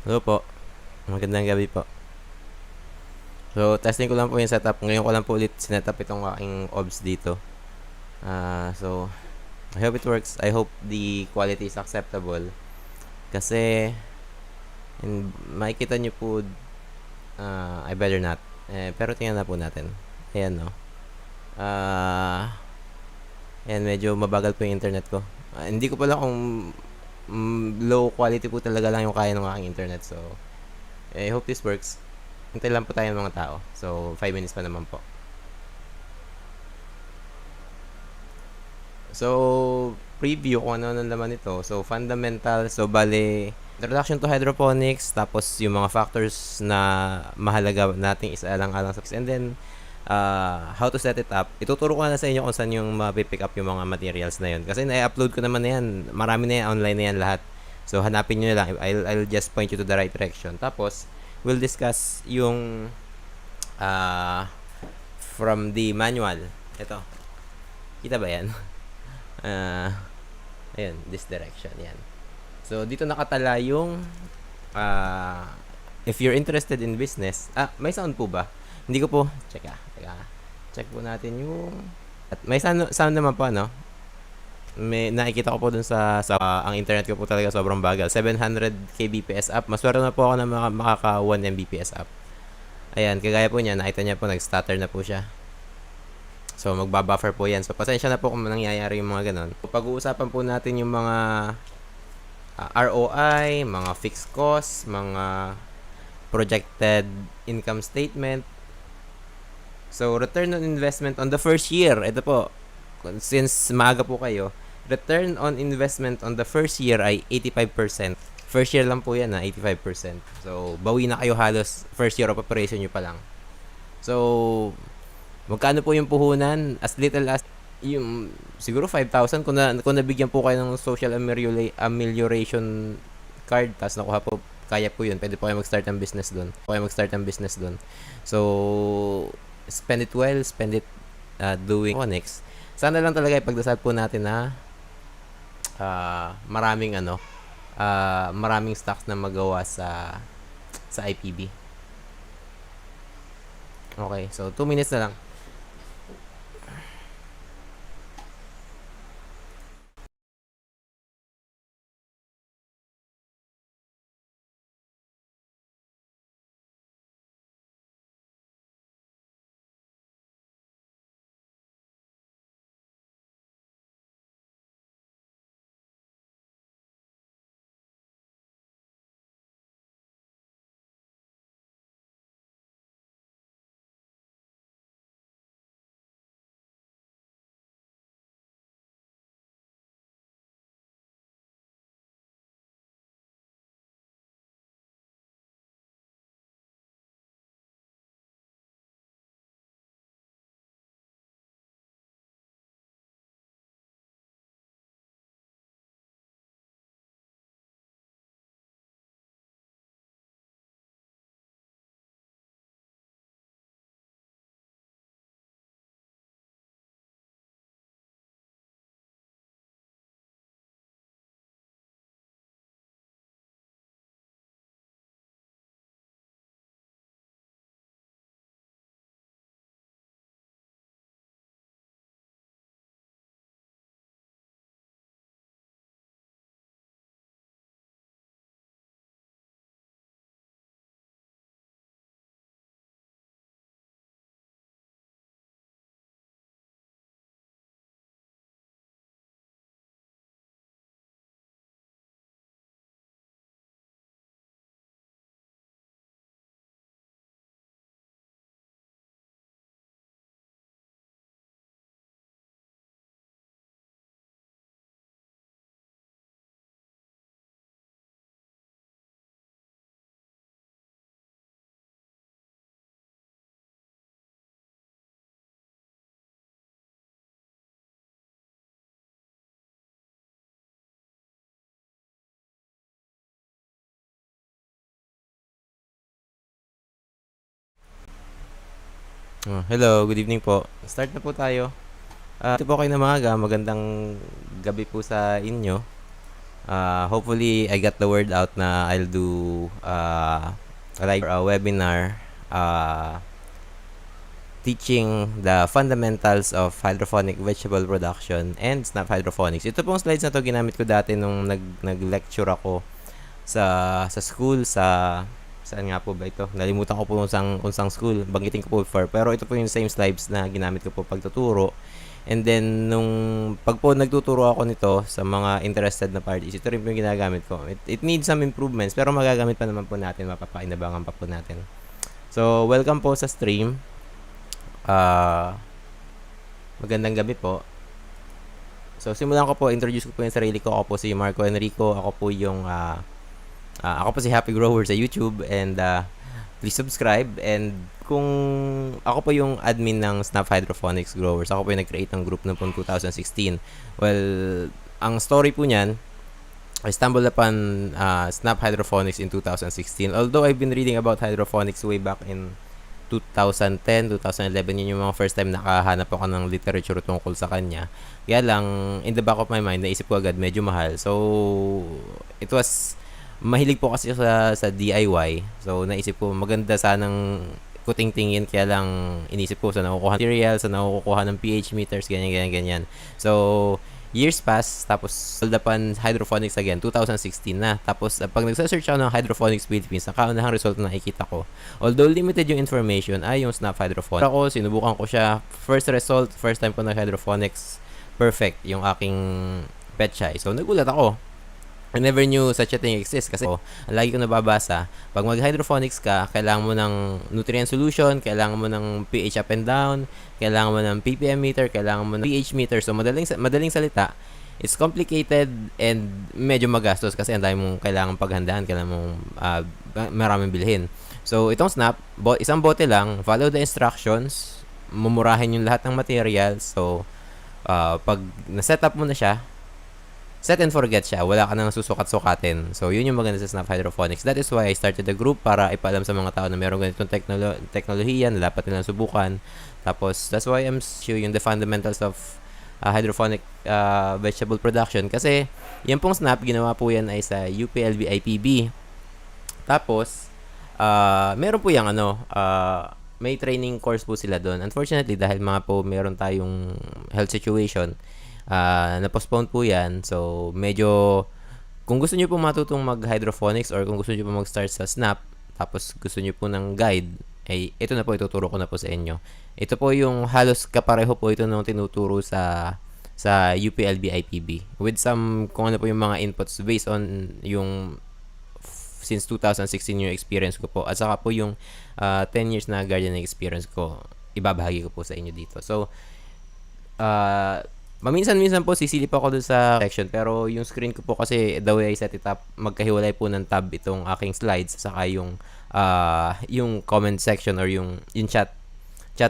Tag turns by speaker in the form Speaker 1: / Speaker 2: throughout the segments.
Speaker 1: Hello po. Magandang gabi po. So, testing ko lang po yung setup. Ngayon ko lang po ulit sinetup itong aking OBS dito. So, I hope it works. I hope the quality is acceptable. Kasi, makikita nyo po, I better not. Pero tingnan na po natin. Ayan, no. Ayan, medyo mabagal po yung internet ko. Hindi ko pala kung low quality po talaga lang yung kaya ng aking internet. So, I hope this works. Hintay lang po tayo ng mga tao. So, 5 minutes pa naman po. So, preview kung ano laman nito. So, fundamental. So, bale, introduction to hydroponics. Tapos, yung mga factors na mahalaga nating isa-alang-alang sa. And then, how to set it up. Ituturo ko na sa inyo kung saan yung mapipick up yung mga materials na yun. Kasi na-upload ko naman na yan. Marami na yan. Online na yan lahat. So, hanapin nyo na lang. I'll just point you to the right direction. Tapos, we'll discuss yung from the manual. Ito. Kita ba yan? Ayun, this direction. Yan. So, dito nakatala yung if you're interested in business. May sound po ba? Hindi ko po. Teka. Check po natin yung at may sound naman po, no? May nakikita ko po dun sa ang internet ko po talaga sobrang bagal. 700 kbps up. Maswerte na po ako na makaka 1 mbps up. Ayan, kagaya po niya, nakita niya po nag-stutter na po siya. So, magbabuffer po yan. So, pasensya na po kung nangyayari yung mga ganon. Pag-uusapan po natin yung mga ROI, mga fixed costs, mga projected income statement. So, return on investment on the first year. Ito po, since maaga po kayo, return on investment on the first year ay 85%. First year lang po yan, 85%. So, bawi na kayo halos first year of operation nyo pa lang. So, magkano po yung puhunan? As little as yung siguro 5,000 kung nabigyan po kayo ng social amelioration card, tapos nakuha po, kaya po yun. Pwede po kayo mag-start ng business doon. So, spend it well, spend it doing hydroponics. Sana lang talaga ipagdasal po natin na maraming stocks na magawa sa IPB. Okay, so 2 minutes na lang. Hello, good evening po. Start na po tayo. Ito po kayo na maaga. Magandang gabi po sa inyo. Hopefully, I got the word out na I'll do like a webinar teaching the fundamentals of hydroponic vegetable production and snap hydroponics. Ito pong slides na to ginamit ko dati nung nag-lecture ako sa school saan nga po ba ito? Nalimutan ko po unsang school. Banggitin ko po before. Pero ito po yung same slides na ginamit ko po pagtuturo. And then, nung pag po nagtuturo ako nito sa mga interested na parties, ito rin po yung ginagamit ko. It needs some improvements, pero magagamit pa naman po natin, mapapakinabangan pa po natin. So, welcome po sa stream. Magandang gabi po. So, simulan ko po, introduce ko po yung sarili ko. Ako po si Marco Enrico. Ako po si Happy Grower sa YouTube. And please subscribe. And kung ako po yung admin ng Snap Hydroponics Growers, ako po yung nag-create ng group noong 2016. Well, ang story po niyan, I stumbled upon Snap Hydroponics in 2016. Although I've been reading about hydroponics way back in 2010, 2011, yun yung mga first time nakahanap ako ng literature tungkol sa kanya. Kaya lang, in the back of my mind, naisip ko agad, medyo mahal. So, mahilig po kasi sa DIY. So, naisip ko, maganda sanang kuting-tingin, kaya lang inisip ko sa nakukuha ng material, sa nakukuha ng pH meters, ganyan. So, years pass, tapos sold upon hydroponics again, 2016 na. Tapos, pag nagsa-search ako ng hydroponics Philippines, nakaunahang result na nakikita ko. Although limited yung information, ay yung Snap Hydroponics. Ako, sinubukan ko siya. First result, first time ko na hydroponics, perfect yung aking petchay. So, nagulat ako. I never knew such a thing exists kasi lagi ko nababasa, pag mag-hydroponics ka, kailangan mo ng nutrient solution, kailangan mo ng pH up and down, kailangan mo ng ppm meter, kailangan mo ng pH meter. So, madaling salita, it's complicated and medyo magastos kasi ang dami mong kailangan paghandaan, kailangan mong maraming bilhin. So, itong Snap, isang bote lang, follow the instructions, mumurahin yung lahat ng materials. So, pag na-set up mo na siya, set and forget siya. Wala ka nang susukat-sukatin. So, yun yung maganda sa Snap Hydroponics. That is why I started the group para ipaalam sa mga tao na meron ganitong teknolohiya na dapat nilang subukan. Tapos, that's why I'm showing the fundamentals of hydroponic vegetable production. Kasi, yan pong Snap, ginawa po yan ay sa UPLB IPB. Tapos, meron po yung may training course po sila doon. Unfortunately, dahil mga po meron tayong health situation, na-postpone po yan. So, medyo, kung gusto nyo po matutong mag-hydroponics or kung gusto nyo po mag-start sa Snap, tapos gusto nyo po ng guide, ay ito na po, ituturo ko na po sa inyo. Ito po yung halos kapareho po ito nung tinuturo sa UPLB IPB. With some, kung ano po yung mga inputs based on yung since 2016 yung experience ko po. At saka po yung 10 years na gardening experience ko, ibabahagi ko po sa inyo dito. So, Maminsan-minsan po sisilip ako dun sa section, pero yung screen ko po kasi the way I set it up, magkahiwalay po ng tab itong aking slides saka yung comment section or yung chat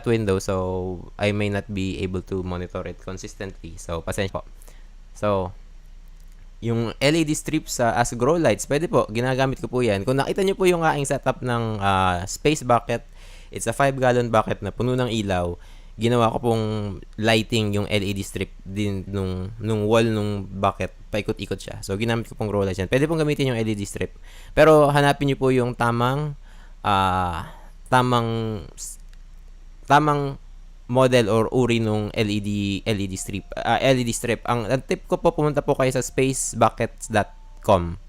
Speaker 1: window, so I may not be able to monitor it consistently. So pasensya po. So yung LED strips as grow lights, pwede po, ginagamit ko po yan. Kung nakita nyo po yung aking setup ng space bucket, it's a 5-gallon bucket na puno ng ilaw. Ginawa ko pong lighting yung LED strip din nung wall nung bucket, paikot-ikot siya. So, ginamit ko pong grow lights yan. Pwede pong gamitin yung LED strip. Pero, hanapin nyo po yung tamang model or uri nung LED strip. Ang tip ko po, pumunta po kayo sa spacebuckets.com.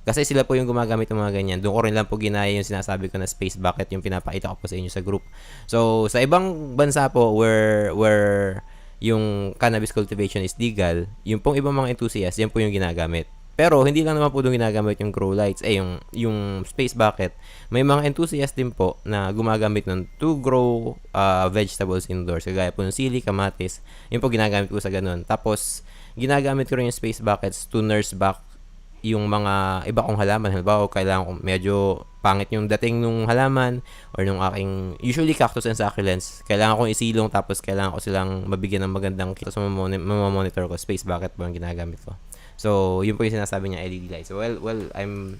Speaker 1: Kasi sila po yung gumagamit ng mga ganyan. Doon ko rin lang po ginaya yung sinasabi ko na space bucket, yung pinapakita ko po sa inyo sa group. So, sa ibang bansa po where yung cannabis cultivation is legal, yung pong ibang mga enthusiasts, yan po yung ginagamit. Pero, hindi lang naman po doon ginagamit yung grow lights, yung space bucket. May mga enthusiasts din po na gumagamit nun to grow vegetables indoors. Kagaya po ng sili, kamatis. Yun po ginagamit ko sa ganun. Tapos, ginagamit ko rin yung space buckets to nurse back yung mga iba kong halaman. Halimbawa, kailangan ko medyo pangit yung dating nung halaman or nung aking, usually cactus and succulents, kailangan kong isilong tapos kailangan ko silang mabigyan ng magandang kita. So, mamamonitor ko, space bucket po ang ginagamit ko. So, yun po yung sinasabi niya, LED lights. So, well, I'm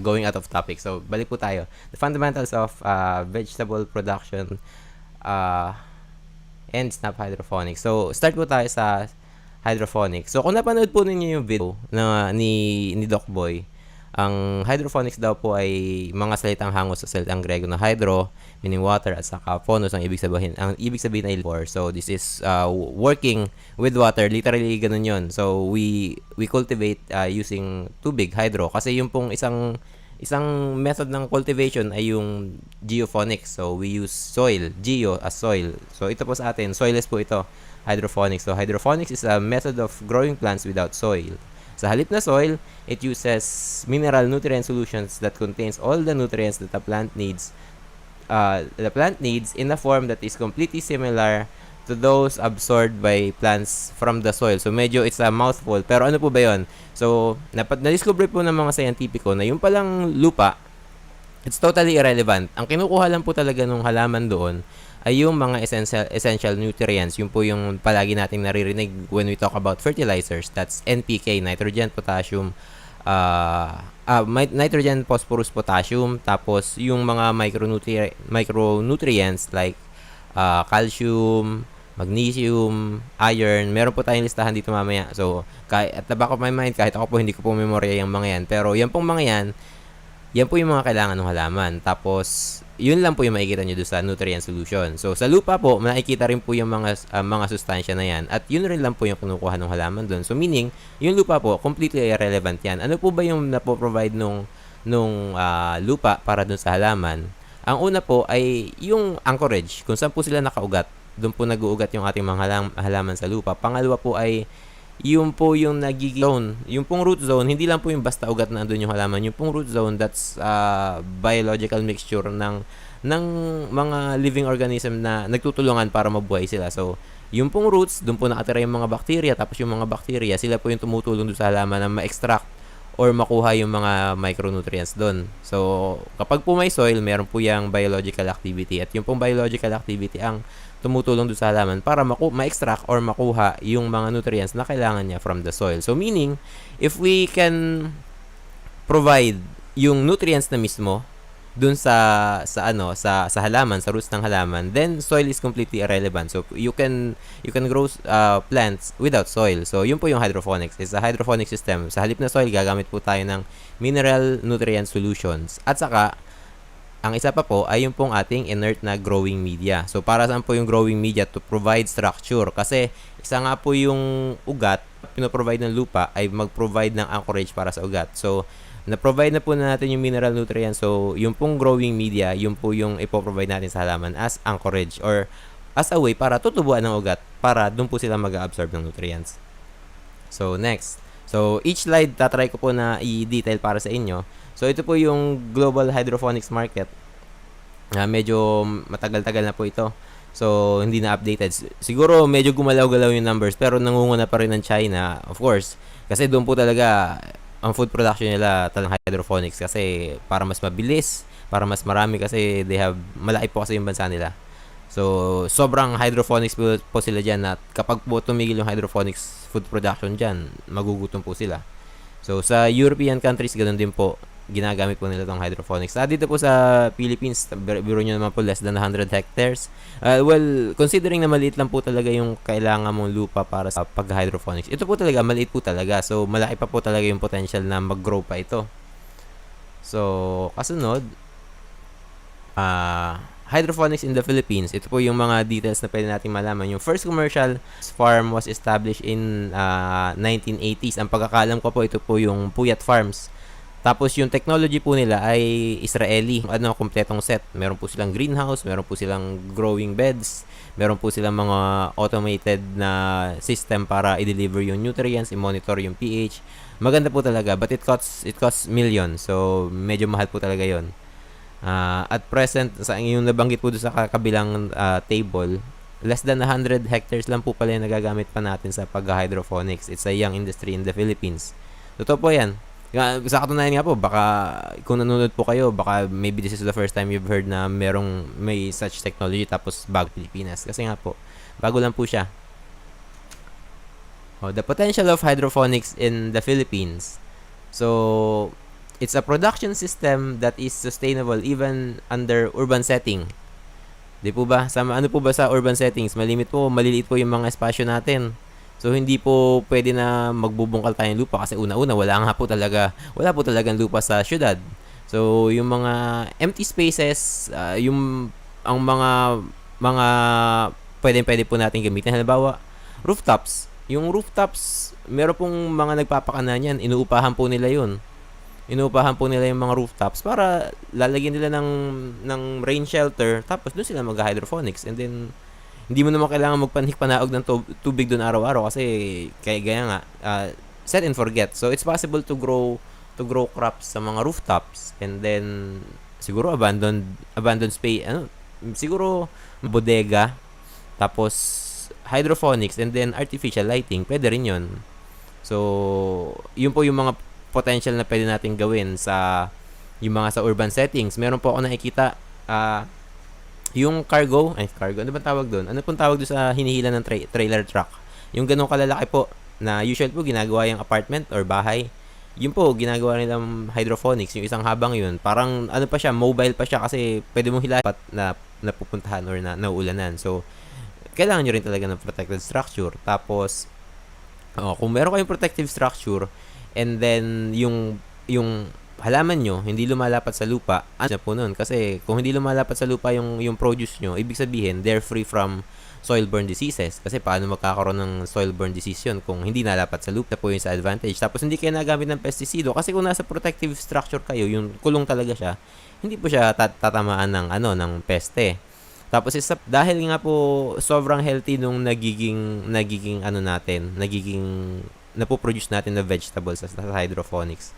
Speaker 1: going out of topic. So, balik po tayo. The fundamentals of vegetable production and Snap Hydroponics. So, start po tayo sa hydroponics. So, kung napanood po ninyo yung video ni Doc Boy, ang hydroponics daw po ay mga salitang hango sa salitang Grego na hydro, meaning water, at saka phonos ang ibig sabihin. Ang ibig sabihin ay water. So, this is working with water. Literally, ganun yun. So, we cultivate using tubig, hydro. Kasi yung pong isang method ng cultivation ay yung geophonics. So, we use soil, geo as soil. So, ito po sa atin, soilless po ito, hydroponics. So, hydroponics is a method of growing plants without soil. Sa halip na soil, it uses mineral nutrient solutions that contains all the nutrients that the plant needs in a form that is completely similar to those absorbed by plants from the soil. So, medyo it's a mouthful. Pero ano po ba yun? So, na-discover po ng mga scientifico na yung palang lupa, it's totally irrelevant. Ang kinukuha lang po talaga ng halaman doon ay yung mga essential nutrients. Yung po yung palagi nating naririnig when we talk about fertilizers. That's NPK, nitrogen, potassium, nitrogen, phosphorus, potassium. Tapos yung mga micronutrients like calcium, magnesium, iron. Meron po tayong listahan dito mamaya. So, at the back of my mind, kahit ako po hindi ko po memorya yung mga yan. Pero yan pong mga yan po yung mga kailangan ng halaman. Tapos, yun lang po yung makikita nyo doon sa nutrient solution. So, sa lupa po, makikita rin po yung mga sustansya na yan. At yun rin lang po yung kinukuha ng halaman doon. So, meaning, yung lupa po, completely irrelevant yan. Ano po ba yung napoprovide nung lupa para doon sa halaman? Ang una po ay yung anchorage. Kung saan po sila nakaugat, doon po nag-uugat yung ating mga halaman sa lupa. Pangalawa po ay yung po yung nagiging zone. Yung pong root zone, hindi lang po yung basta ugat na andun yung halaman. Yung pong root zone, that's biological mixture ng mga living organism na nagtutulungan para mabuhay sila. So, yung pong roots, doon po nakatira yung mga bacteria. Tapos yung mga bacteria, sila po yung tumutulong doon sa halaman na ma-extract or makuha yung mga micronutrients doon. So, kapag po may soil, meron po yung biological activity. At yung pong biological activity ang tumutulong doon sa halaman para ma-extract or makuha yung mga nutrients na kailangan niya from the soil. So, meaning, if we can provide yung nutrients na mismo dun sa halaman, sa roots ng halaman, then soil is completely irrelevant. So, you can grow plants without soil. So, yun po yung hydroponics. It's a hydroponic system. Sa halip na soil, gagamit po tayo ng mineral nutrient solutions. At saka, ang isa pa po ay yung pong ating inert na growing media. So, para saan po yung growing media? To provide structure. Kasi, isa nga po yung ugat, pinoprovide ng lupa, ay mag-provide ng anchorage para sa ugat. So, na-provide na po natin yung mineral nutrients. So, yung pong growing media, yung po yung ipoprovide natin sa halaman as anchorage or as a way para tutubuan ng ugat para doon po sila mag-absorb ng nutrients. So, next. So, each slide, tatry ko po na i-detail para sa inyo. So, ito po yung global hydroponics market. Medyo matagal-tagal na po ito. So, hindi na updated. Siguro, medyo gumalaw-galaw yung numbers, pero nangunguna pa rin ng China, of course. Kasi doon po talaga, ang food production nila talagang hydroponics. Kasi, para mas mabilis, para mas marami, kasi malaki po kasi yung bansa nila. So, sobrang hydroponics po sila dyan at kapag po tumigil yung hydroponics food production dyan, magugutom po sila. So, sa European countries, ganun din po. Ginagamit po nila itong hydroponics. Dito po sa Philippines, biro nyo naman po, less than 100 hectares. Well, considering na maliit lang po talaga yung kailangan mong lupa para sa pag-hydroponics. Ito po talaga, maliit po talaga. So, malaki pa po talaga yung potential na mag-grow pa ito. So, kasunod, hydroponics in the Philippines. Ito po yung mga details na pwede natin malaman. Yung first commercial farm was established in 1980s. Ang pagkakalam ko po, ito po yung Puyat Farms. Tapos yung technology po nila ay Israeli. Kompletong set. Meron po silang greenhouse, meron po silang growing beds, meron po silang mga automated na system para i-deliver yung nutrients, i-monitor yung pH. Maganda po talaga, but it costs millions. So, medyo mahal po talaga yon. At present, yung nabanggit po doon sa kabilang table, less than 100 hectares lang po pala yung nagagamit pa natin sa pag-hydroponics. It's a young industry in the Philippines. Totoo po yan. Sa katunayan nga po, baka kung nanonood po kayo, baka maybe this is the first time you've heard na may such technology tapos bago Pilipinas. Kasi nga po, bago lang po siya. The potential of hydroponics in the Philippines. So, it's a production system that is sustainable even under urban setting. Di po ba? Ano po ba sa urban settings? Maliliit po yung mga espasyo natin. So hindi po pwede na magbubungkal tayo ng lupa kasi una-una wala po talagang lupa sa syudad. So yung mga empty spaces, yung ang mga pwede po natin gamitin, halimbawa rooftops. Yung rooftops, meron pong mga nagpapakana niyan, inuupahan po nila yung mga rooftops para lalagyan nila ng rain shelter, tapos doon sila mag-hydroponics, and then hindi mo naman kailangan magpanik-panaog ng tubig doon araw-araw kasi kaya gaya nga, set and forget. So it's possible to grow crops sa mga rooftops, and then siguro abandoned space, siguro bodega, tapos hydroponics, and then artificial lighting, pwede rin yun. So yun po yung mga potential na pwede natin gawin sa urban settings. Meron po ako nakikita, yung cargo, ano ba tawag doon? Ano pong tawag doon sa hinihila ng trailer truck? Yung ganun kalalaki po, na usual po ginagawa yung apartment or bahay. Yun po, ginagawa nilang hydroponics, yung isang habang yun. Parang, ano pa siya, mobile pa siya kasi pwede mong hilapat na napupuntahan or na nauulanan. So, kailangan nyo rin talaga ng protected structure. Tapos, kung meron kayong protective structure, and then, yung halaman nyo, hindi lumalapat sa lupa, ano na po nun? Kasi kung hindi lumalapat sa lupa yung produce nyo, ibig sabihin, they're free from soil-borne diseases. Kasi paano magkakaroon ng soil-borne disease yun kung hindi nalapat sa lupa? Po yung sa advantage. Tapos hindi kayo nagamit ng pesticido kasi kung nasa protective structure kayo, yung kulong talaga siya, hindi po siya tatamaan ng peste. Tapos dahil nga po sobrang healthy nung nagiging napoproduce natin na vegetables sa hydroponics,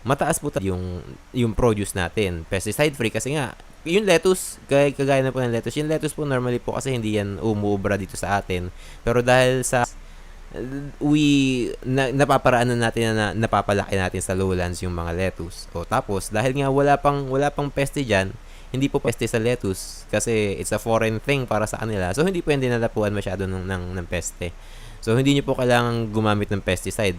Speaker 1: mataas po yung produce natin. Pesticide free kasi nga, yung lettuce, kagaya na po ng lettuce, yung lettuce po normally po kasi hindi yan umuubra dito sa atin. Pero dahil sa napaparaanan natin na napapalaki natin sa lowlands yung mga lettuce. O tapos dahil nga wala pang peste diyan, hindi po peste sa lettuce kasi it's a foreign thing para sa kanila. So hindi po yan dinalapuan masyado ng peste. So hindi niyo po kailangan gumamit ng pesticide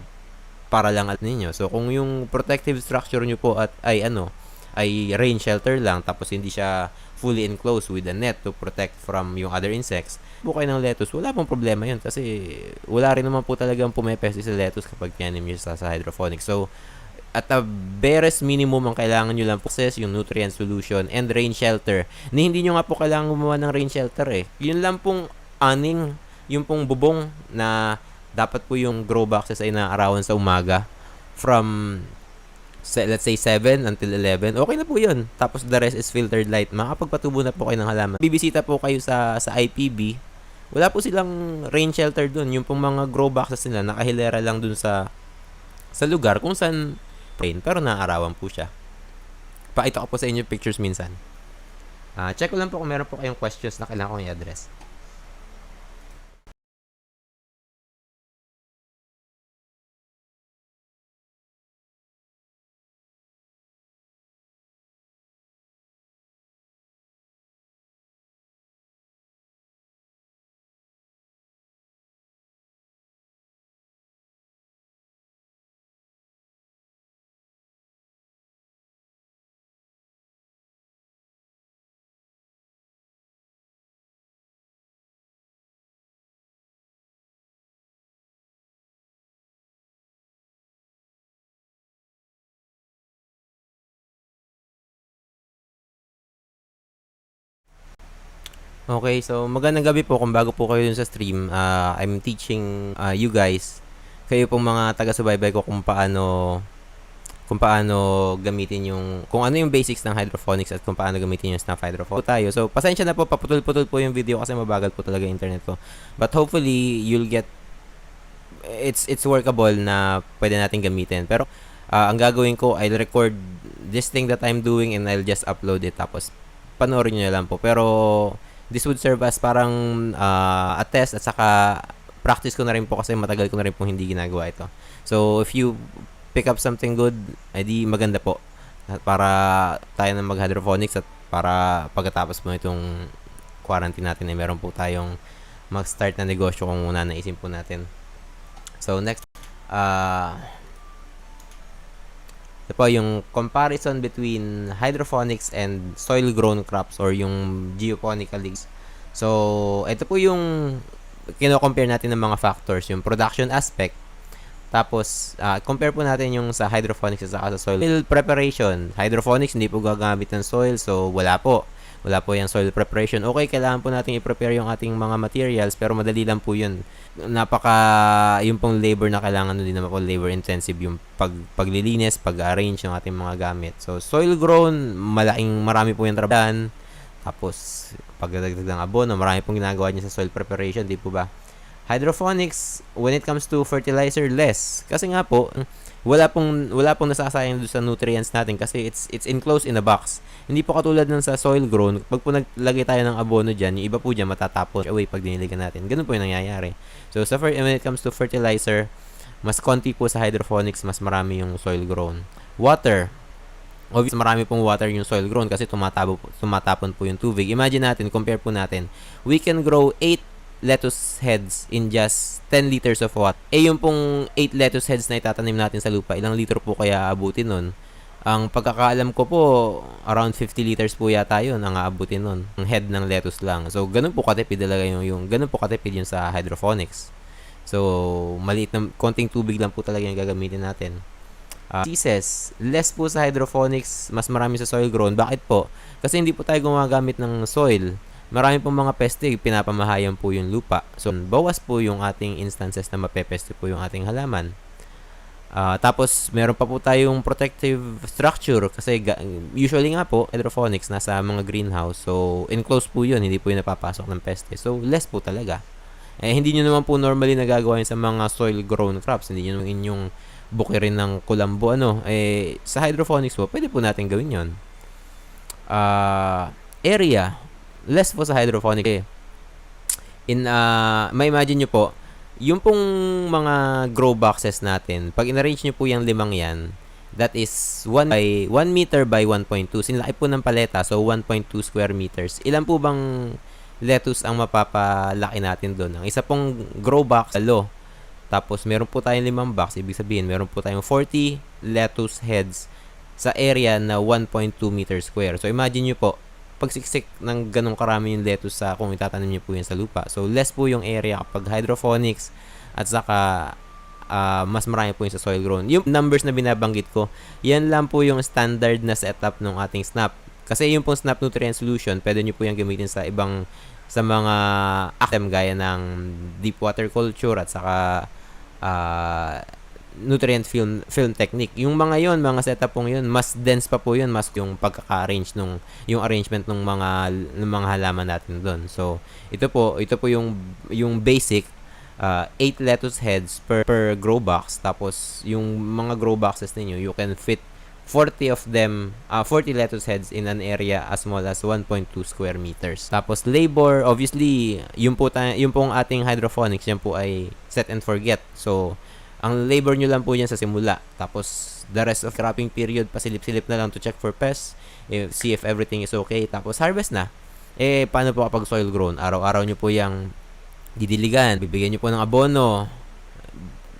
Speaker 1: para lang ninyo. So kung yung protective structure nyo po ay rain shelter lang, tapos hindi siya fully enclosed with a net to protect from yung other insects, bukay ng lettuce, wala pong problema yun kasi wala rin naman po talagang pumepeste sa lettuce kapag tinanim nyo sa hydroponics. So at the barest minimum ang kailangan nyo lang po yung nutrient solution and rain shelter. Hindi nyo nga po kailangan gumawa ng rain shelter Yun lang pong yung pong bubong na dapat po yung grow boxes ay naaarawan sa umaga from let's say 7 until 11. Okay na po yun. Tapos the rest is filtered light. Makapagpatubo na po kayo ng halaman. Bibisita po kayo sa IPB. Wala po silang rain shelter dun. Yung pong mga grow boxes nila nakahilera lang dun sa lugar kung saan rain. Pero naaarawan po siya. Pakita ko po sa inyo pictures minsan. Check ko lang po kung meron po kayong questions na kailangan kong i-address. Okay, so magandang gabi po kung bago po kayo dun sa stream. I'm teaching you guys, kayo pong mga taga-subaybay ko kung paano gamitin kung ano yung basics ng hydroponics at kung paano gamitin yung snap hydroponics tayo. So, pasensya na po, paputol-putol po yung video kasi mabagal po talaga yung internet ko. But hopefully, you'll get it's workable na pwede natin gamitin. Pero, ang gagawin ko, I'll record this thing that I'm doing and I'll just upload it. Tapos, panoorin nyo lang po. Pero, this would serve as parang a test at saka practice ko na rin po kasi matagal ko na rin po hindi ginagawa ito. So, if you pick up something good, edi maganda po. Para tayo na mag-hydroponics at para pagkatapos mo itong quarantine natin ay meron po tayong mag-start na negosyo kung muna naisip po natin. So, next, ito po yung comparison between hydroponics and soil-grown crops or yung geoponical leagues. So, ito po yung kino-compare natin ng mga factors, yung production aspect, tapos, compare po natin yung sa hydroponics at saka sa soil preparation. Hydroponics, hindi po gagamit ng soil, so wala po. Wala po yung soil preparation. Okay, kailangan po natin i-prepare yung ating mga materials, pero madali lang po yun. Yung pong labor na kailangan, din naman po labor intensive yung paglilinis, pag-arrange ng ating mga gamit. So, soil grown, marami po yung trabaho. Tapos, pagdadagdag ng abono, marami pong ginagawa niya sa soil preparation, di po ba? Hydroponics, when it comes to fertilizer, less. Kasi nga po, wala pong nasasayang doon sa nutrients natin kasi it's enclosed in a box. Hindi po katulad ng sa soil grown, pag po naglagay tayo ng abono dyan, yung iba po dyan matatapon away pag diniligan natin. Ganun po yung nangyayari. So, when it comes to fertilizer, mas konti po sa hydroponics, mas marami yung soil grown. Water, obviously, marami pong water yung soil grown kasi tumatapon po yung tubig. Imagine natin, compare po natin, we can grow 8 lettuce heads in just 10 liters of water. Yung pong 8 lettuce heads na itatanim natin sa lupa, ilang litro po kaya aabutin nun? Ang pagkakaalam ko po, around 50 liters po yata yun ang aabutin nun. Ang head ng lettuce lang. So, ganun po katipid talaga ganun po katipid yun sa hydroponics. So, maliit na, konting tubig lang po talaga yung gagamitin natin. Diseases, less po sa hydroponics, mas marami sa soil grown. Bakit po? Kasi hindi po tayo gumagamit ng soil. Marami pong mga peste, pinapamahayan po yung lupa. So, bawas po yung ating instances na mapepeste po yung ating halaman. Tapos, meron pa po tayong protective structure kasi usually nga po, hydroponics nasa mga greenhouse. So, enclosed po yun, hindi po yun napapasok ng peste. So, less po talaga. Hindi nyo naman po normally nagagawa yun sa mga soil-grown crops. Hindi nyo naman inyong bukirin ng kulambo. Sa hydroponics po, pwede po natin gawin yun. Area, less po sa hydroponic. May imagine nyo po, yung pong mga grow boxes natin, pag in-arrange nyo po yung 5 yan, that is 1 meter by 1.2. Sinlaki po ng paleta, so 1.2 square meters. Ilan po bang lettuce ang mapapalaki natin doon? Ang isa pong grow box, tapos meron po tayong 5 box, ibig sabihin, meron po tayong 40 lettuce heads sa area na 1.2 meter square. So imagine nyo po, pagsiksik ng ganong karami yung lettuce kung itatanim niyo po yan sa lupa. So, less po yung area kapag hydroponics at saka mas marami po yung sa soil grown. Yung numbers na binabanggit ko, yan lang po yung standard na setup ng ating SNAP. Kasi yung pong SNAP Nutrient Solution, pwede nyo po yung gamitin sa mga item gaya ng deep water culture at saka nutrient film technique. Yung mga setup pong yun, mas dense pa po yun, mas yung pagkaka-arrange yung arrangement ng mga halaman natin doon. So, ito po yung basic 8 lettuce heads per grow box. Tapos, yung mga grow boxes ninyo, you can fit 40 lettuce heads in an area as small as 1.2 square meters. Tapos, labor, obviously, yung pong ating hydroponics, yan po ay set and forget. So, ang labor nyo lang po yan sa simula. Tapos, the rest of cropping period, pasilip-silip na lang to check for pests, see if everything is okay. Tapos, harvest na. Paano po kapag soil grown? Araw-araw nyo po yung didiligan. Bibigyan nyo po ng abono.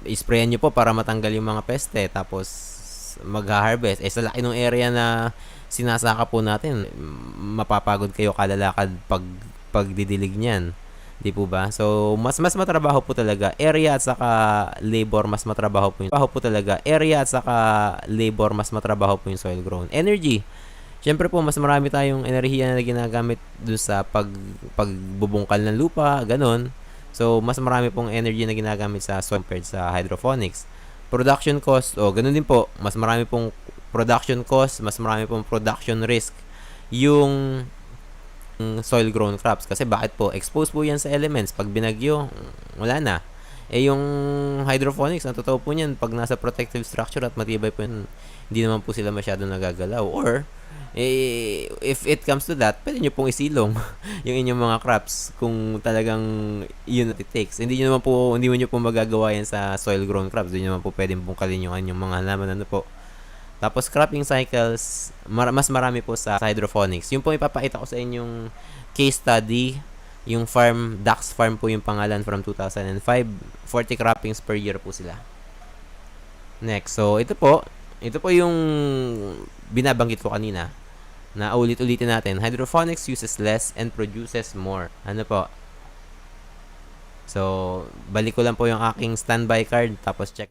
Speaker 1: Isprayan nyo po para matanggal yung mga peste. Tapos, mag-harvest. Sa laki ng area na sinasaka po natin, mapapagod kayo kalalakad pag didilig niyan. Di po ba? So, mas matrabaho po talaga. Area at saka labor, mas matrabaho po yung soil grown. Energy. Siyempre po, mas marami tayong enerhiya na ginagamit doon sa pagbubungkal ng lupa, ganun. So, mas marami pong energy na ginagamit sa soil compared sa hydroponics. Production cost, ganun din po. Mas marami pong production cost, mas marami pong production risk yung soil grown crops. Kasi bakit po? Exposed po yan sa elements. Pag binagyo, wala na. Yung hydroponics, ang totoo po niyan, pag nasa protective structure at matibay po yan, hindi naman po sila masyado nagagalaw. Or, if it comes to that, pwede nyo pong isilong yung inyong mga crops kung talagang yun at it takes. Hindi nyo po magagawa yan sa soil grown crops. Hindi nyo naman po pwedeng bungkalin yung mga halaman. Tapos, cropping cycles, mas marami po sa hydroponics. Yung po ipapakita ko sa inyong case study, yung Dax Farm po yung pangalan from 2005. 40 croppings per year po sila. Next, so ito po yung binabanggit ko kanina na ulit-ulitin natin. Hydroponics uses less and produces more. Ano po? So, balik ko lang po yung aking standby card, tapos check.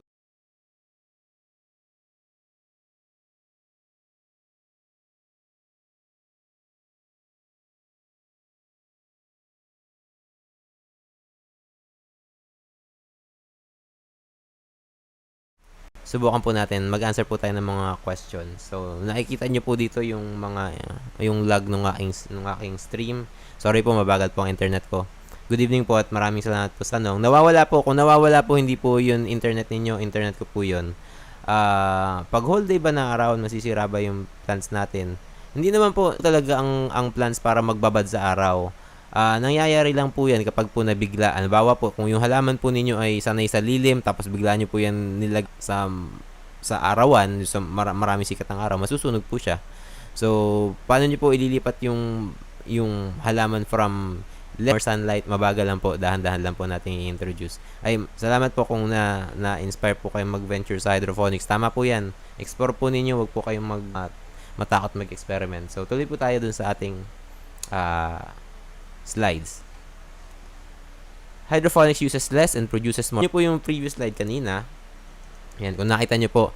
Speaker 1: Subukan po natin, mag-answer po tayo ng mga questions. So, nakikita nyo po dito yung mga, yung lag ng aking stream. Sorry po, mabagal po ang internet ko. Good evening po at maraming salamat po sa tanong. Nawawala po, kung nawawala po, hindi po yun internet ninyo, internet ko po yun. Pag whole day ba na araw, masisira ba yung plants natin? Hindi naman po talaga ang plants para magbabad sa araw. Nangyayari lang po yan kapag po nabigla. Halimbawa po, kung yung halaman po ninyo ay sanay sa lilim, tapos bigla nyo po yan nilag sa arawan, maraming sikat ng araw, masusunog po siya. So, paano nyo po ililipat yung halaman from left or sunlight? Mabagal lang po, dahan-dahan lang po natin i-introduce. Ay, salamat po kung na-inspire po kayong mag-venture sa hydroponics. Tama po yan. Explore po ninyo, wag po kayong matakot mag-experiment. So, tuloy po tayo dun sa ating slides. Hydroponics uses less and produces more. Yun po yung previous slide kanina. Yan, kung nakita nyo po,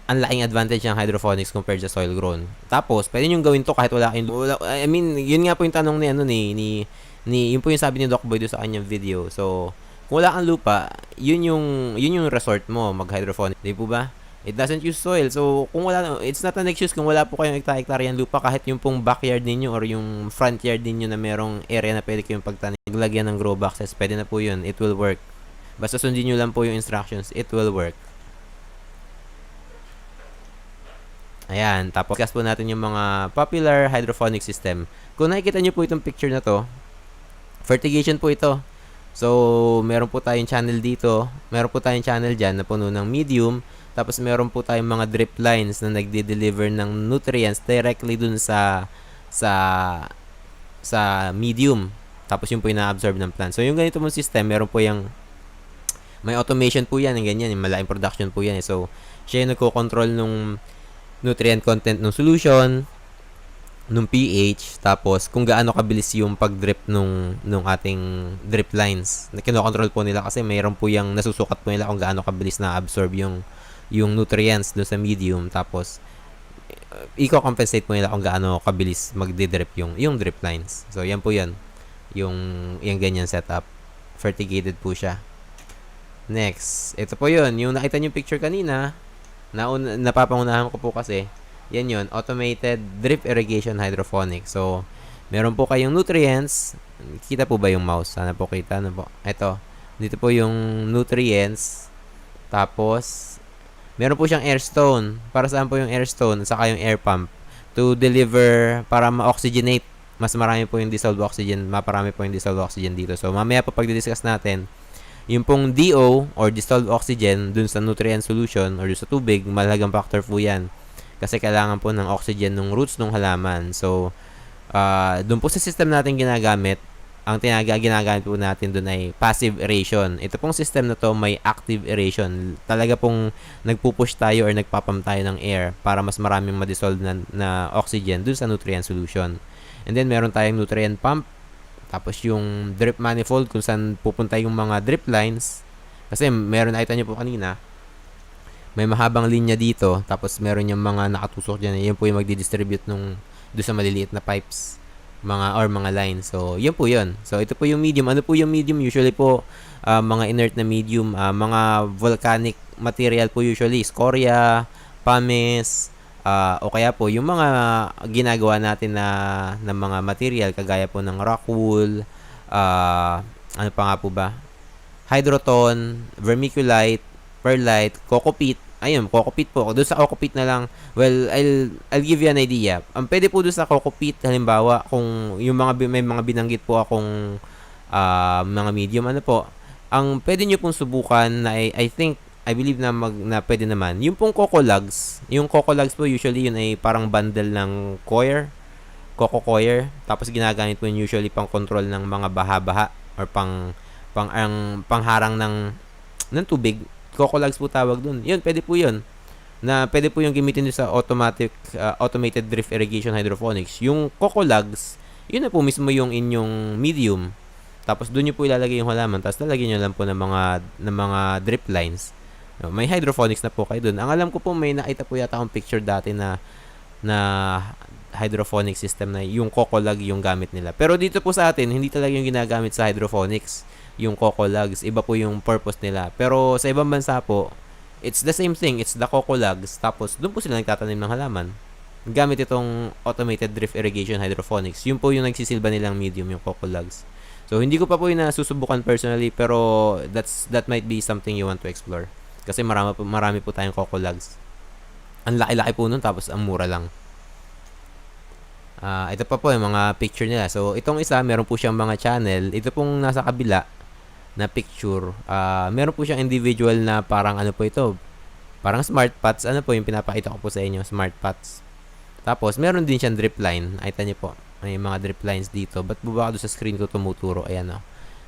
Speaker 1: ang laking advantage ng hydroponics compared sa soil grown. Tapos, pwede nyo gawin to kahit wala kayong I mean, yun nga po yung tanong ni yun po yung sabi ni Doc Boy do sa kanyang video. So, kung wala kang lupa, yun yung resort mo, mag-hydroponics. Di po ba? It doesn't use soil. So, kung wala, it's not an excuse kung wala po kayong hektar-hektar yan lupa, kahit yung pong backyard ninyo or yung front yard ninyo na merong area na pwede kayong pagtanim, maglagyan ng grow boxes, pwede na po yun. It will work. Basta sundin nyo lang po yung instructions, it will work. Ayan, tapos discuss po natin yung mga popular hydroponic system. Kung nakikita nyo po itong picture na to, fertigation po ito. So, meron po tayong channel dito, meron po tayong channel dyan na puno ng medium. Tapos meron po tayong mga drip lines na nagde-deliver ng nutrients directly dun sa medium. Tapos yung po yung na-absorb ng plant. So yung ganito mong system, meron po yung may automation po yan, yung ganyan, yung malaking production po yan. So siya yung nagko-control nung nutrient content ng solution, nung pH, tapos kung gaano kabilis yung pag-drip nung ating drip lines. Kino-control po nila kasi mayroon po yung nasusukat po nila kung gaano kabilis na-absorb yung nutrients doon sa medium, tapos i-compensate mo nila kung gaano kabilis magdi-drip yung drip lines. So yan po yan, yung ganyan setup, fertigated po siya. Next, ito po yun, yung nakita nyo picture kanina, napapangunahan ko po kasi yan yun, automated drip irrigation hydroponic. So meron po kayong nutrients, kita po ba yung mouse? Sana po kita, ano po, ito, dito po yung nutrients, tapos meron po siyang air stone. Para saan po yung air stone? Saka yung air pump. To deliver, para ma-oxygenate. Mas marami po yung dissolved oxygen. Maparami po yung dissolved oxygen dito. So, mamaya po pag-discuss natin, yung pong DO, or dissolved oxygen, dun sa nutrient solution, or dun sa tubig, malagang factor po yan. Kasi kailangan po ng oxygen ng roots ng halaman. So, dun po sa system natin ginagamit, ang ginagamit po natin doon ay passive aeration. Ito pong system na to may active aeration. Talaga pong nagpupush tayo or nagpapam tayo ng air para mas maraming ma-dissolve na oxygen doon sa nutrient solution. And then meron tayong nutrient pump. Tapos yung drip manifold kung saan pupunta yung mga drip lines. Kasi meron, nakita nyo po kanina, may mahabang linya dito. Tapos meron yung mga nakatusok dyan. Yan po yung magdi-distribute doon sa maliliit na pipes. Mga lines. So, yun po yun. So, ito po yung medium. Ano po yung medium? Usually po, mga inert na medium, mga volcanic material po usually. Scoria, pumice, o kaya po, yung mga ginagawa natin na mga material, kagaya po ng rock wool, ano pa nga po ba? Hydroton, vermiculite, perlite, coco peat. Ayun, coco peat po. Doon sa coco peat na lang, well, I'll give you an idea. Ang pwede po doon sa coco peat, halimbawa, kung yung may mga binanggit po akong mga medium, ano po, ang pwede nyo pong subukan na I believe na pwede naman. Yung pong coco logs po usually yun ay parang bundle ng coco coir. Tapos ginagamit po yun usually pang control ng mga baha-baha or pangharang ng tubig. Coco logs po tawag dun. Yun, pwede po yun. Na pwede po yung gamitin sa automated drip irrigation hydroponics. Yung coco logs, yun na po mismo yung inyong medium. Tapos doon nyo po ilalagay yung halaman. Tapos lalagyan nyo lang po ng mga drip lines. No, may hydroponics na po kayo doon. Ang alam ko po, may nakita po yata akong picture dati na hydroponic system na yung cocolag yung gamit nila. Pero dito po sa atin, hindi talaga yung ginagamit sa hydroponics, yung cocolags. Iba po yung purpose nila. Pero sa ibang bansa po, it's the same thing. It's the cocolags. Tapos doon po sila nagtatanim ng halaman. Gamit itong automated drip irrigation hydroponics. Yun po yung nagsisilba nilang medium, yung cocolags. So, hindi ko pa po yung nasusubukan personally, pero that might be something you want to explore. Kasi marami po tayong cocolags. Ang laki-laki po nun, tapos ang mura lang. Ito pa po yung mga picture nila. So, itong isa, meron po siyang mga channel. Ito pong nasa kabila na picture. Meron po siyang individual na parang ano po ito. Parang smart pots. Ano po yung pinapakita ko po sa inyo? Smart pots. Tapos, meron din siyang drip line. Ayta niyo po. May mga drip lines dito. Ba't bubaka doon sa screen ko tumuturo? Ayan o.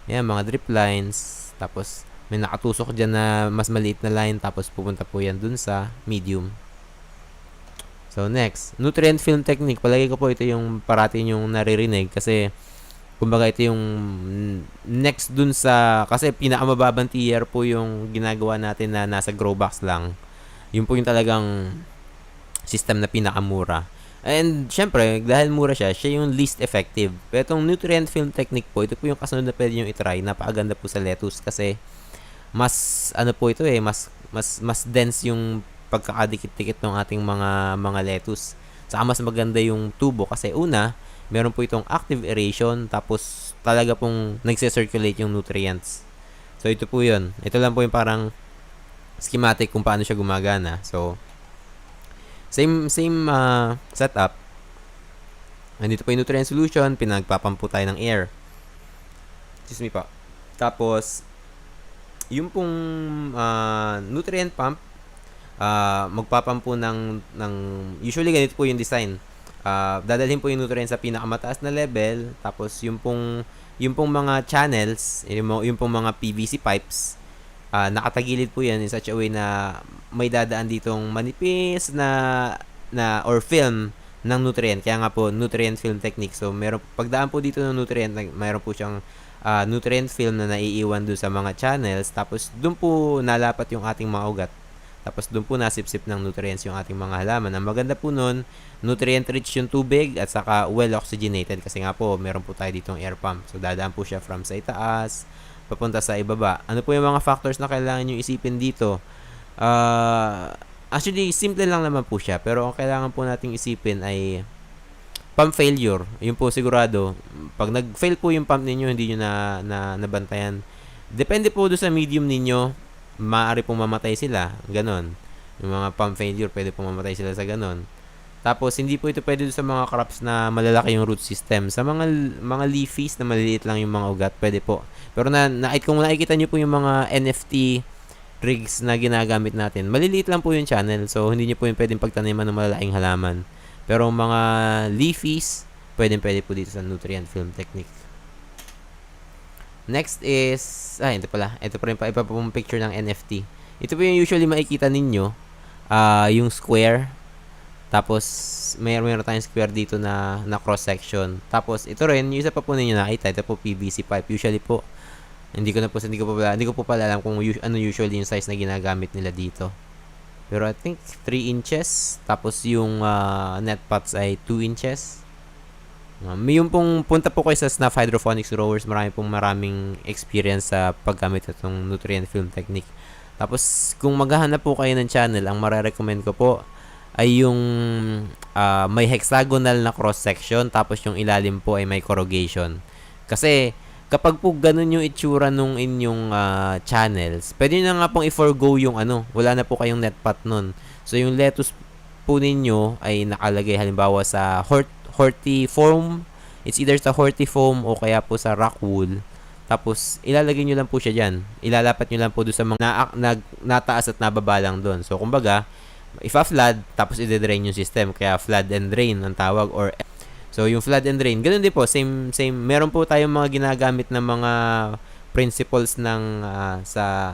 Speaker 1: Ayan, mga drip lines. Tapos, may nakatusok dyan na mas maliit na line. Tapos, pupunta po yan dun sa medium. So, next, nutrient film technique. Palagi ko po ito yung parati yung naririnig kasi kumbaga ito yung next dun sa, kasi pinakamababang tier po yung ginagawa natin na nasa grow box lang. Yun po yung talagang system na pinakamura. And, syempre, dahil mura siya yung least effective. Pero itong nutrient film technique po, ito po yung kasunod na pwede nyo itry. Napakaganda po sa lettuce kasi mas, ano po ito mas dense yung pagkakadikit-dikit ng ating mga lettuce. Saka mas maganda yung tubo kasi una, meron po itong active aeration tapos talaga pong nagse-circulate yung nutrients. So ito po yun. Ito lang po yung parang schematic kung paano siya gumagana. So same setup. Nandito po yung nutrient solution, pinagpapampu tayo ng air. Excuse me pa. Tapos yung pong nutrient pump magpapampu ng usually ganito po yung design. Dadalhin po yung nutrients sa pinakamataas na level, tapos yung pong mga channels, yung pong mga PVC pipes, nakatagilid po yan in such a way na may dadaan ditong manipis na or film ng nutrient. Kaya nga po nutrient film technique. So meron pagdaan po dito ng nutrient, mayroon po siyang nutrient film na naiiwan doon sa mga channels, tapos doon po nalapat yung ating mga ugat. Tapos doon po nasipsip ng nutrients yung ating mga halaman. Ang maganda po nun, nutrient-rich yung tubig at saka well-oxygenated kasi nga po, meron po tayo ditong air pump. So, dadaan po siya from sa itaas, papunta sa ibaba. Ano po yung mga factors na kailangan nyo isipin dito? Actually, simple lang naman po siya. Pero ang kailangan po nating isipin ay pump failure. Yun po sigurado. Pag nag-fail po yung pump ninyo, hindi nyo na nabantayan. Depende po doon sa medium ninyo. Maaari pong mamatay sila, ganon. Yung mga pump failure, pwede pong mamatay sila sa ganon. Tapos, hindi po ito pwede sa mga crops na malalaki yung root system. Sa mga leafies na maliliit lang yung mga ugat, pwede po. Pero kung nakikita nyo po yung mga NFT rigs na ginagamit natin, maliliit lang po yung channel. So, hindi nyo po yung pwedeng pagtaniman ng malalaking halaman. Pero mga leafies, pwede po dito sa nutrient film technique. Next is, ito pala. Ito pa rin iba pong picture ng NFT. Ito po yung usually makikita ninyo. Yung square. Tapos, mayroon tayong square dito na cross-section. Tapos, ito rin, yung isa pa po ninyo nakita. Ito po PVC pipe. Usually po, hindi ko po pala alam kung ano usually yung size na ginagamit nila dito. Pero I think 3 inches. Tapos, yung net pots ay 2 inches. Yung pong punta po kayo sa Snuff Hydroponics Growers, maraming experience sa paggamit itong nutrient film technique. Tapos, kung maghahanap po kayo ng channel, ang marirecommend ko po ay yung may hexagonal na cross-section, tapos yung ilalim po ay may corrugation. Kasi, kapag po ganun yung itsura nung inyong channels, pwede nyo na nga pong i-forgo yung wala na po kayong net pot nun. So, yung lettuce po ninyo ay nakalagay halimbawa sa hortifoam. It's either sa hortifoam o kaya po sa rock wool. Tapos, ilalagay nyo lang po siya dyan. Ilalapat nyo lang po doon sa mga nataas at nababa lang doon. So, kumbaga, ifa-flood, tapos i-drain yung system. Kaya, flood and drain ang tawag. So, yung flood and drain, ganun din po. Same. Meron po tayong mga ginagamit na mga principles ng sa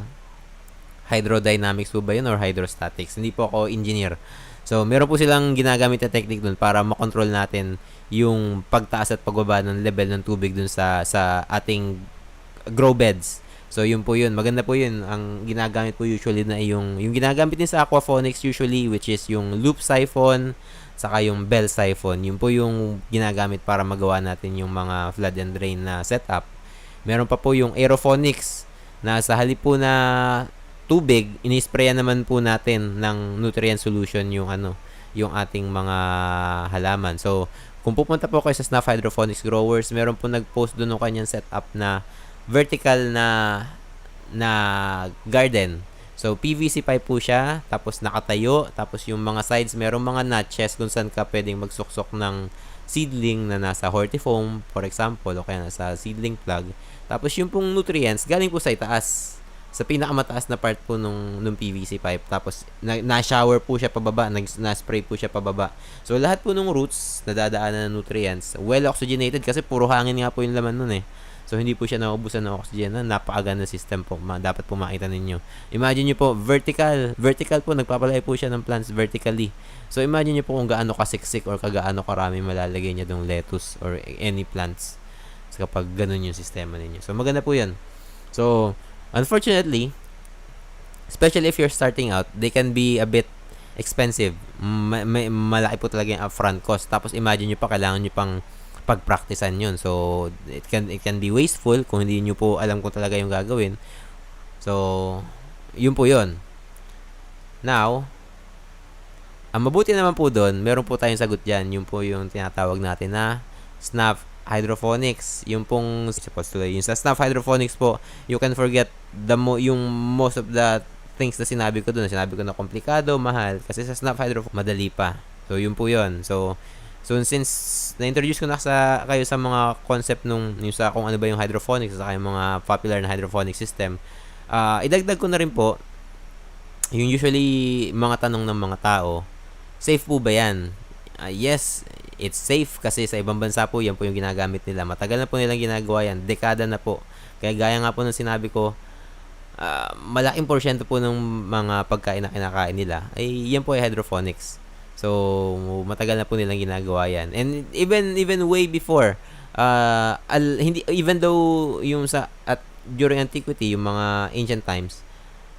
Speaker 1: hydrodynamics po ba yun or hydrostatics. Hindi po ako engineer. So, meron po silang ginagamit na technique dun para makontrol natin yung pagtaas at pagbaba ng level ng tubig dun sa ating grow beds. So, yun po yun. Maganda po yun. Ang ginagamit po usually na yung ginagamit din sa aquaponics usually, which is yung loop siphon, saka yung bell siphon. Yun po yung ginagamit para magawa natin yung mga flood and drain na setup. Meron pa po yung aeroponics na sa halip po na tubig, inisprayan naman po natin ng nutrient solution yung ating mga halaman. So, kung pupunta po kayo sa Snuff Hydroponics Growers, meron po nag-post doon ng kanyang setup na vertical na garden. So, PVC pipe po siya, tapos nakatayo, tapos yung mga sides, merong mga notches kung saan ka pwedeng magsuksok ng seedling na nasa hortifoam, for example, o kaya nasa seedling plug. Tapos yung pong nutrients, galing po sa itaas, sa pinakamataas na part po nung PVC pipe. Tapos, na-shower po siya pababa, na-spray po siya pababa. So, lahat po nung roots, nadadaanan ng nutrients, well oxygenated kasi puro hangin nga po yung laman nun eh. So, hindi po siya naubusan ng oxygen. Napakaganda system po. Dapat po makita ninyo. Imagine nyo po, vertical. Vertical po, nagpapalay po siya ng plants vertically. So, imagine nyo po kung gaano kasiksik or kagaano karami malalagay niya dong lettuce or any plants. So, kapag ganun yung sistema ninyo. So, maganda po yan. So, unfortunately, especially if you're starting out, they can be a bit expensive. Malaki po talaga yung upfront cost. Tapos, imagine nyo pa, kailangan nyo pang pagpraktisan yun. So, it can be wasteful kung hindi nyo po alam kung talaga yung gagawin. So, yun po yun. Now, ang mabuti naman po doon, meron po tayong sagot dyan. Yun po yung tinatawag natin na Snuff Hydroponics. Yung pong, yung sa Snuff Hydroponics po, you can forget yung most of the things na sinabi ko doon. Sinabi ko na komplikado, mahal. Kasi sa Snuff Hydroponics, madali pa. So, yun po yun. So, since na-introduce ko na kayo sa mga concept yung sa kung ano ba yung hydroponics sa yung mga popular na hydroponic system, idagdag ko na rin po yung usually mga tanong ng mga tao, safe po ba yan? Yes, it's safe kasi sa ibang bansa po yan po yung ginagamit nila. Matagal na po nilang ginagawa yan, dekada na po. Kaya gaya nga po ng sinabi ko, malaking porsyento po ng mga pagkain na kinakain nila ay yan po ay hydroponics. So, matagal na po nilang ginagawa yan. And even way before, hindi, even though yung during antiquity, yung mga ancient times,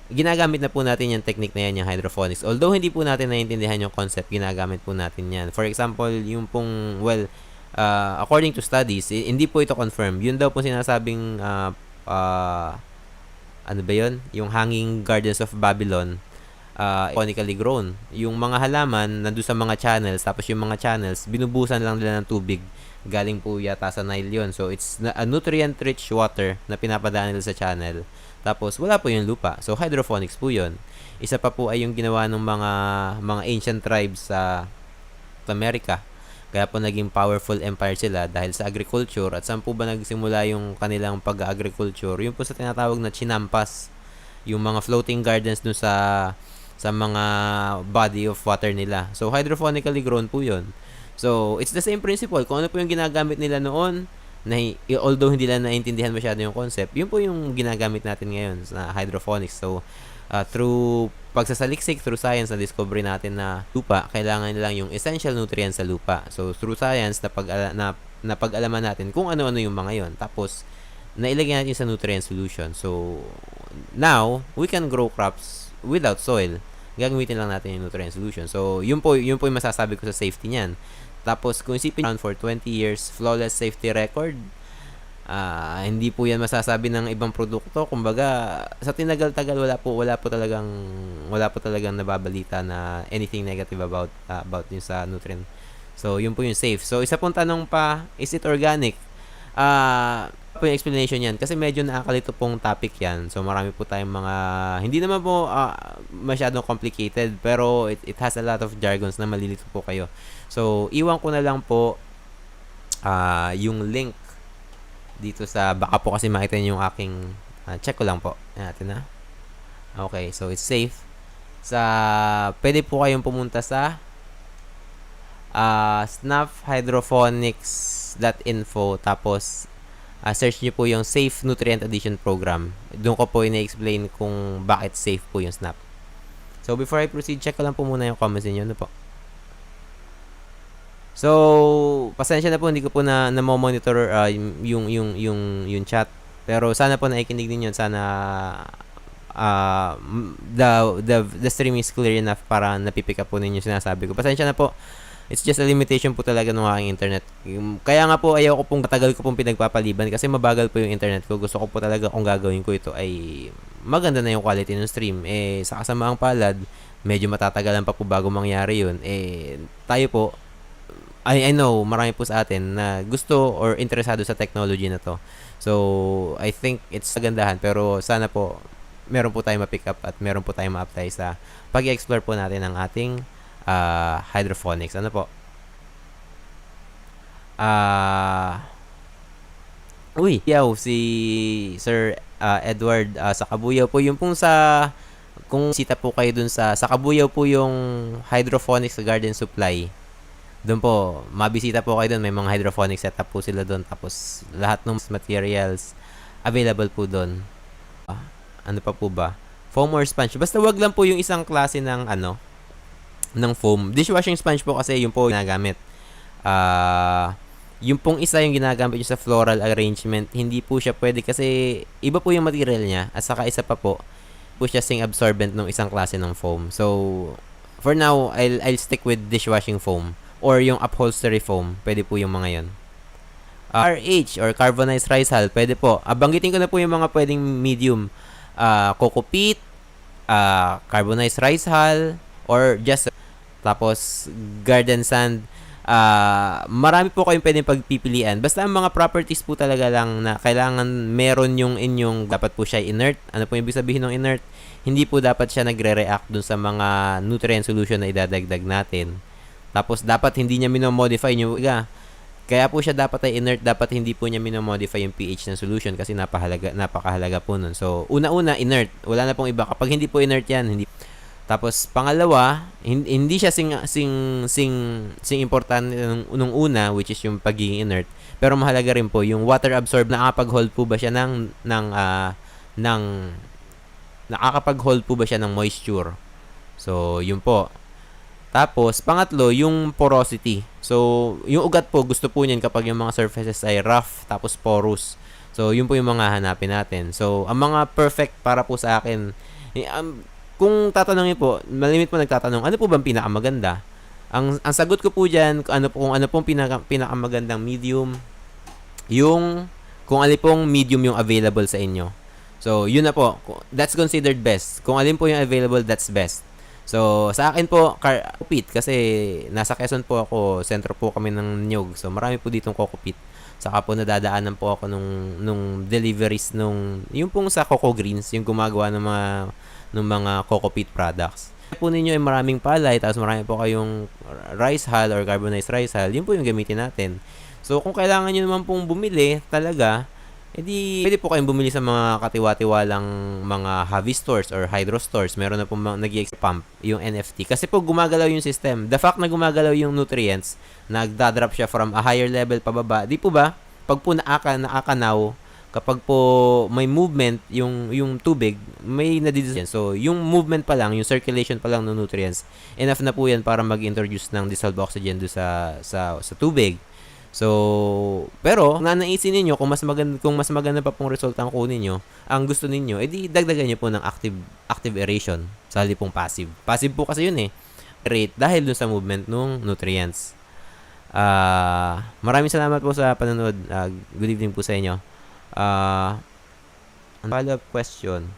Speaker 1: ginagamit na po natin yung technique na yan, yung hydroponics. Although hindi po natin naiintindihan yung concept, ginagamit po natin yan. For example, yung pong, according to studies, hindi po ito confirmed. Yun daw po sinasabing, ano ba yun? Yung Hanging Gardens of Babylon, hydroponically grown. Yung mga halaman nandun sa mga channels, tapos yung mga channels binubusan lang nila ng tubig, galing po yata sa Nile yun. So it's a nutrient rich water na pinapadaan nila sa channel, tapos wala po yung lupa. So hydroponics po yun. Isa pa po ay yung ginawa ng mga ancient tribes sa America, kaya po naging powerful empire sila dahil sa agriculture. At saan po ba nagsimula yung kanilang pag-agriculture? Yun po sa tinatawag na chinampas, yung mga floating gardens dun sa mga body of water nila. So, hydroponically grown po yun. So, it's the same principle. Kung ano po yung ginagamit nila noon, although hindi lang naintindihan masyado yung concept, yun po yung ginagamit natin ngayon sa hydroponics. So, through pagsasaliksik, through science, na-discover natin na lupa, kailangan lang yung essential nutrients sa lupa. So, through science, napag-alaman natin kung ano-ano yung mga yon. Tapos, nailagay natin sa nutrient solution. So, now, we can grow crops without soil. Gagamitin lang natin yung nutrient solution. So, yun po yung masasabi ko sa safety niyan. Tapos, kung isipin around for 20 years, flawless safety record, hindi po yan masasabi ng ibang produkto. Kumbaga, sa tinagal-tagal, wala po talagang nababalita na anything negative about yung sa nutrient. So, yun po yung safe. So, isa pong tanong pa, is it organic? Po yung explanation yan kasi medyo nakakalito pong topic yan. So marami po tayong mga hindi naman po masyadong complicated, pero it has a lot of jargons na malilito po kayo. So iwan ko na lang po yung link dito sa, baka po kasi makita niyo yung aking check ko lang po. Yan natin na. Okay, so it's safe. Pwede po kayong pumunta sa snuffhydroponics.info, tapos search nyo po yung Safe Nutrient Addition Program. Doon ko po ina-explain kung bakit safe po yung SNAP. So, before I proceed, check ko lang po muna yung comments niyo. Ano po? So, pasensya na po, hindi ko po na monitor yung chat. Pero sana po naikinig ninyo, sana the stream is clear enough para napipick up po ninyo sinasabi ko. Pasensya na po. It's just a limitation po talaga ng aking internet. Kaya nga po ayaw ko pong matagal ko pong pinagpapaliban kasi mabagal po yung internet ko. Gusto ko po talaga kung gagawin ko ito ay maganda na yung quality ng stream. Sa kasamaang palad, medyo matatagalan pa po bago mangyari yun. Tayo po, I know, marami po sa atin na gusto or interesado sa technology na to. So, I think it's kagandahan. Pero sana po, meron po tayong ma-pick up at meron po tayong ma-apply sa pag-explore po natin ng ating hydroponics. Ano po? Si Sir Edward sa Kabuyaw po. Yung pong kung sita po kayo dun sa Kabuyaw po yung hydroponics garden supply. Doon po, mabisita po kayo doon. May mga hydroponic setup po sila doon. Tapos, lahat ng materials available po doon. Ano pa po ba? Foam or sponge. Basta wag lang po yung isang klase ng ng foam. Dishwashing sponge po kasi yung po ginagamit. Yung pong isa yung ginagamit nyo sa floral arrangement, hindi po siya pwede kasi iba po yung material niya. At saka isa pa po siya sing absorbent ng isang klase ng foam. So, for now, I'll stick with dishwashing foam. Or yung upholstery foam, pwede po yung mga yon. RH or carbonized rice hull, pwede po. Banggitin ko na po yung mga pwedeng medium. Coco peat, carbonized rice hull, or just tapos garden sand. Marami po kayong pwedeng pagpipilian. Basta ang mga properties po talaga lang na kailangan meron yung inyong, dapat po siya inert. Ano po yung ibig sabihin ng inert? Hindi po dapat siya nagre-react dun sa mga nutrient solution na idadagdag natin. Tapos, dapat hindi niya minomodify yung kaya po siya dapat ay inert, dapat hindi po niya minomodify yung pH ng solution kasi napakahalaga po nun. So, una-una, inert. Wala na pong iba. Kapag hindi po inert yan, hindi. Tapos, pangalawa, hindi siya sing importante nung una, which is yung pagiging inert. Pero mahalaga rin po, yung water absorb, nakakapag-hold po ba siya nakakapag-hold po ba siya ng moisture? So, yun po. Tapos, pangatlo, yung porosity. So, yung ugat po, gusto po niyan kapag yung mga surfaces ay rough, tapos porous. So, yun po yung mga hanapin natin. So, ang mga perfect para po sa akin, kung tatanungin po, malimit po nagtatanong, ano po bang pinakamaganda? Ang sagot ko po dyan, kung ano pong pinakamagandang medium, kung alin pong medium yung available sa inyo. So, yun na po. That's considered best. Kung alin po yung available, that's best. So, sa akin po, Coco-peat, kasi nasa Quezon po ako, sentro po kami ng Nyog. So, marami po ditong Coco-peat. Saka po nadadaanan po ako nung deliveries yung pong sa Coco Greens, yung gumagawa ng mga Coco-peat products. Po ninyo ay maraming palay, tapos marami po kayong rice hull or carbonized rice hull, yun po yung gamitin natin. So, kung kailangan nyo naman pong bumili talaga, edi pwede po kayong bumili sa mga katiwa-tiwalang mga hobby stores or hydro stores. Meron na po nag-i-pump yung NFT. Kasi po gumagalaw yung system. The fact na gumagalaw yung nutrients, nagdadrop siya from a higher level pababa. Di po ba? Pag po naakanaw, kapag po may movement yung tubig, may nadidissolve. So, yung movement pa lang, yung circulation pa lang ng nutrients, enough na po yan para mag-introduce ng dissolved oxygen do sa tubig. So, pero nanaisin niyo kung mas maganda pa pong result ang kunin niyo, ang gusto niyo, edi dagdagan niyo po ng active aeration sa halip pong passive. Passive po kasi yun rate dahil dun sa movement ng nutrients. Maraming salamat po sa panonood. Good evening po sa inyo. Follow-up question.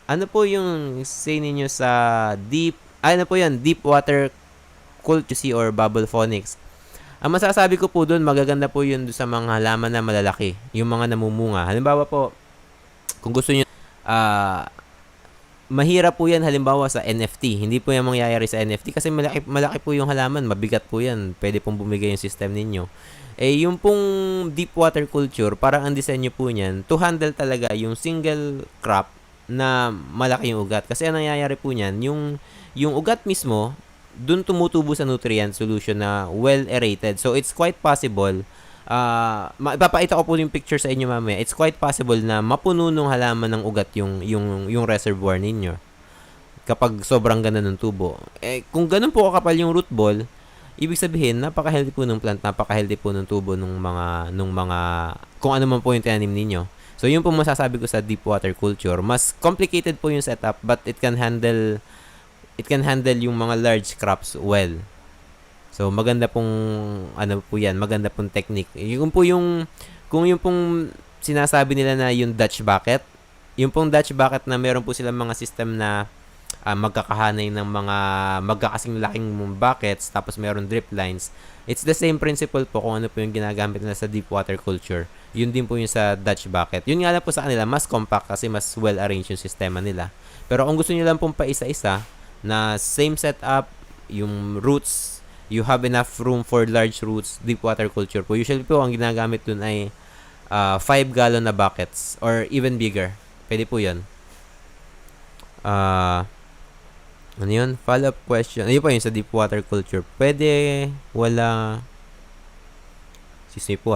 Speaker 1: Ano po yung say niyo sa deep water culture or bubble phonics? Ang masasabi ko po doon, magaganda po yun sa mga halaman na malalaki, yung mga namumunga. Halimbawa po, kung gusto niyo, mahirap po yan halimbawa sa NFT. Hindi po yan mangyayari sa NFT kasi malaki po yung halaman, mabigat po yan. Pwede pong bumigay yung system ninyo. Yung pong deep water culture, parang ang disenyo po niyan, to handle talaga yung single crop na malaki yung ugat. Kasi ang nangyayari po niyan, yung ugat mismo, dun tumutubo sa nutrient solution na well aerated. So, it's quite possible, ipapakita ko po yung picture sa inyo mamaya, it's quite possible na mapuno ng halaman ng ugat yung reservoir ninyo. Kapag sobrang ganda ng tubo. Kung ganun po kakapal yung root ball, Ibig sabihin, napaka-healthy po ng plant, napaka-healthy po ng tubo nung mga kung ano man po yung tinanim ninyo. So, yun po masasabi ko sa deep water culture. Mas complicated po yung setup, but it can handle yung mga large crops well. So, maganda pong, ano po yan, maganda pong technique. Kung yung pong sinasabi nila na yung Dutch bucket, yung pong Dutch bucket na meron po silang mga system na magkakahanay ng mga magkakasing laking buckets, tapos meron drip lines. It's the same principle po kung ano po yung ginagamit nila sa deep water culture. Yun din po yung sa Dutch bucket. Yun nga lang po sa kanila, mas compact kasi mas well-arranged yung sistema nila. Pero kung gusto nyo lang pong paisa-isa, na same setup, yung roots, you have enough room for large roots, deep water culture po. Usually po, ang ginagamit dun ay 5 gallon na buckets or even bigger. Pwede po yun. Ano yun? Follow-up question. Ayun po yun sa deep water culture. Pwede, wala... Excuse me po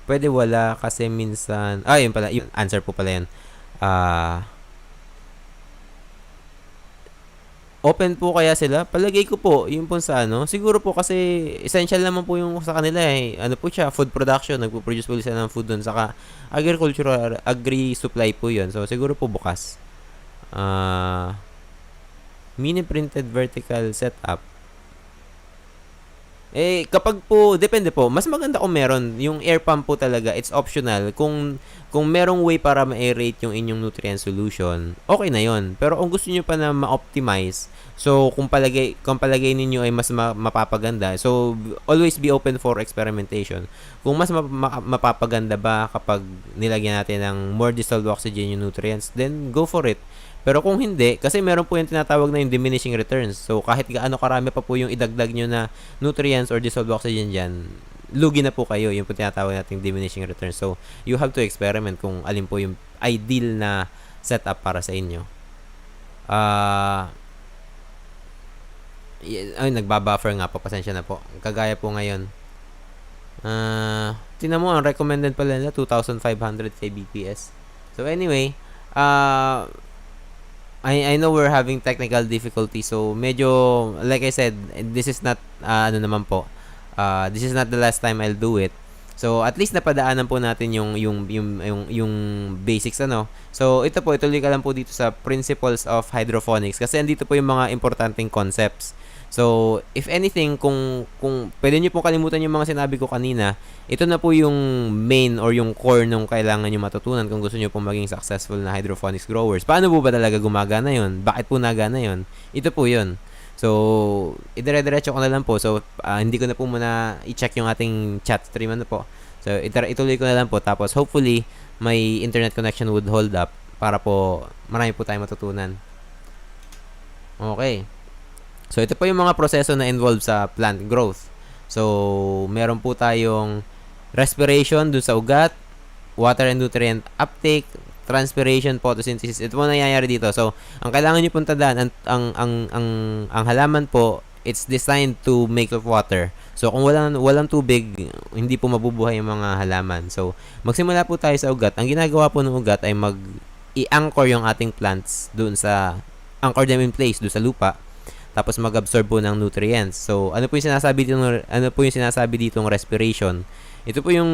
Speaker 1: Pwede wala kasi minsan... yun pala. Yung answer po pala yan. Open po kaya sila? Palagay ko po, yun po sa ano. Siguro po kasi essential naman po yung sa kanila eh. Ano po siya, food production. Nagpo-produce po sila ng food doon. Saka agricultural, agri-supply po yun. So siguro po bukas. Mini printed vertical setup. Kapag po, depende po. Mas maganda kung meron. Yung air pump po talaga, it's optional. Kung merong way para ma-aerate yung inyong nutrient solution, okay na yon. Pero kung gusto niyo pa na ma-optimize, so kung palagay ninyo ay mas mapapaganda, so always be open for experimentation. Kung mas mapapaganda ba kapag nilagyan natin ng more dissolved oxygen yung nutrients, then go for it. Pero kung hindi, kasi meron po yung tinatawag na yung diminishing returns. So, kahit gaano karami pa po yung idagdag nyo na nutrients or dissolved oxygen dyan, lugi na po kayo. Yung po tinatawag natin diminishing returns. So, you have to experiment kung alin po yung ideal na setup para sa inyo. Nagbabuffer nga po. Pasensya na po. Kagaya po ngayon. Tingnan mo, ang recommended pala nila, 2,500 kbps. So, anyway, I know we're having technical difficulty, so medyo like I said, this is not this is not the last time I'll do it. So at least napadaanan po natin yung basics ano. So ituloy ka lang po dito sa principles of hydroponics kasi andito po yung mga importanteng concepts. So, if anything, kung pwede nyo pong kalimutan yung mga sinabi ko kanina, ito na po yung main or yung core nung kailangan nyo matutunan kung gusto nyo pong maging successful na hydroponics growers. Paano po ba talaga gumagana yun? Bakit po nagana yun? Ito po yun. So, idire-diretso ko na lang po. So, hindi ko na po muna i-check yung ating chat stream ano po. So, ituloy ko na lang po. Tapos, hopefully, may internet connection would hold up para po marami po tayong matutunan. Okay. So, ito po yung mga proseso na involved sa plant growth. So, meron po tayong respiration dun sa ugat, water and nutrient uptake, transpiration, photosynthesis. Ito po nangyayari dito. So, ang kailangan nyo pong tandaan, ang halaman po, it's designed to make of water. So, kung walang tubig, hindi po mabubuhay yung mga halaman. So, magsimula po tayo sa ugat. Ang ginagawa po ng ugat ay i-anchor yung ating plants dun sa, anchor them in place dun sa lupa. Tapos mag-absorb po ng nutrients. So, ano po yung sinasabi dito ng respiration? Ito po yung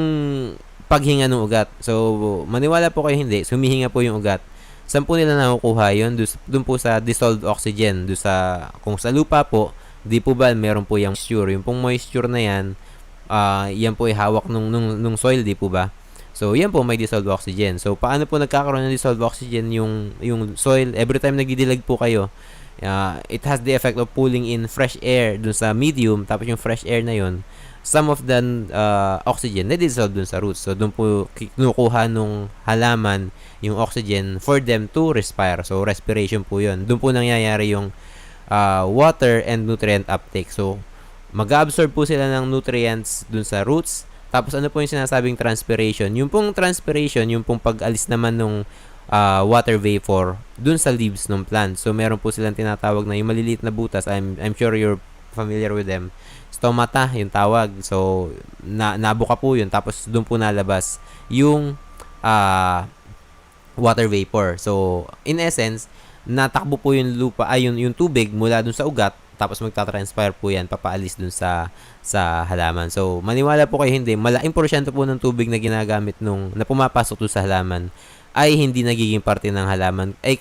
Speaker 1: paghinga ng ugat. So, maniwala po kayo hindi, humihinga po yung ugat. Saan po nila nakukuha yun? Doon po sa dissolved oxygen. Kung sa lupa po, di po ba meron po yung moisture? Yung pong moisture na yan, yan po ay hawak nung soil, di po ba? So, yan po may dissolved oxygen. So, paano po nagkakaroon ng dissolved oxygen yung soil? Every time nagdidilig po kayo, it has the effect of pulling in fresh air dun sa medium, tapos yung fresh air na yun, some of the oxygen na dissolve dun sa roots. So, dun po kinukuha nung halaman yung oxygen for them to respire. So, respiration po yun. Dun po nangyayari yung water and nutrient uptake. So, mag-absorb po sila ng nutrients dun sa roots. Tapos, ano po yung sinasabing transpiration? Yung pong transpiration, yung pong pag-alis naman nung water vapor dun sa leaves ng plant. So, meron po silang tinatawag na yung maliliit na butas. I'm sure you're familiar with them. Stomata, yung tawag. So, nabuka po yun. Tapos, dun po nalabas yung water vapor. So, in essence, natakbo po yung lupa, ay yung tubig mula dun sa ugat, tapos magta-transpire po yan, papaalis dun sa halaman. So, maniwala po kayo hindi, malaking porsyento po ng tubig na ginagamit na pumapasok dun sa halaman ay hindi nagiging parte ng halaman, ay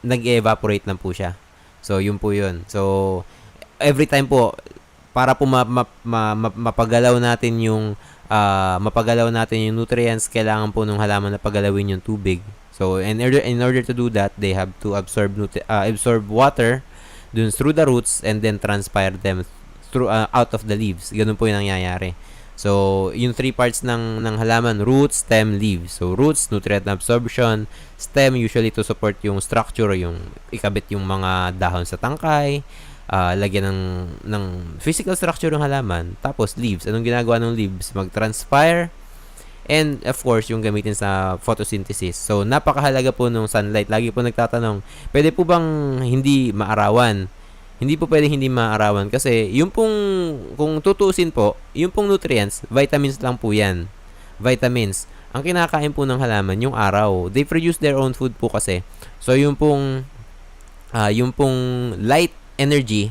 Speaker 1: nag-evaporate lang po siya. So, yun po yun. So, every time po, para po mapagalaw natin yung nutrients, kailangan po ng halaman na pagalawin yung tubig. So, in order to do that, they have to absorb water through the roots and then transpire them through out of the leaves. Ganun po yung nangyayari. So, yung 3 parts ng halaman, roots, stem, leaves. So, roots, nutrient absorption. Stem, usually to support yung structure, yung ikabit yung mga dahon sa tangkay. Lagyan ng physical structure ng halaman. Tapos, leaves. Anong ginagawa ng leaves? Mag-transpire. And, of course, yung gamitin sa photosynthesis. So, napakahalaga po ng sunlight. Lagi po nagtatanong, pwede po bang hindi maarawan? Hindi po pwedeng hindi maarawan kasi yung pong, kung tutuusin po, yung pong nutrients, vitamins lang po yan. Vitamins. Ang kinakain po ng halaman, yung araw. They produce their own food po kasi. So, yung pong light energy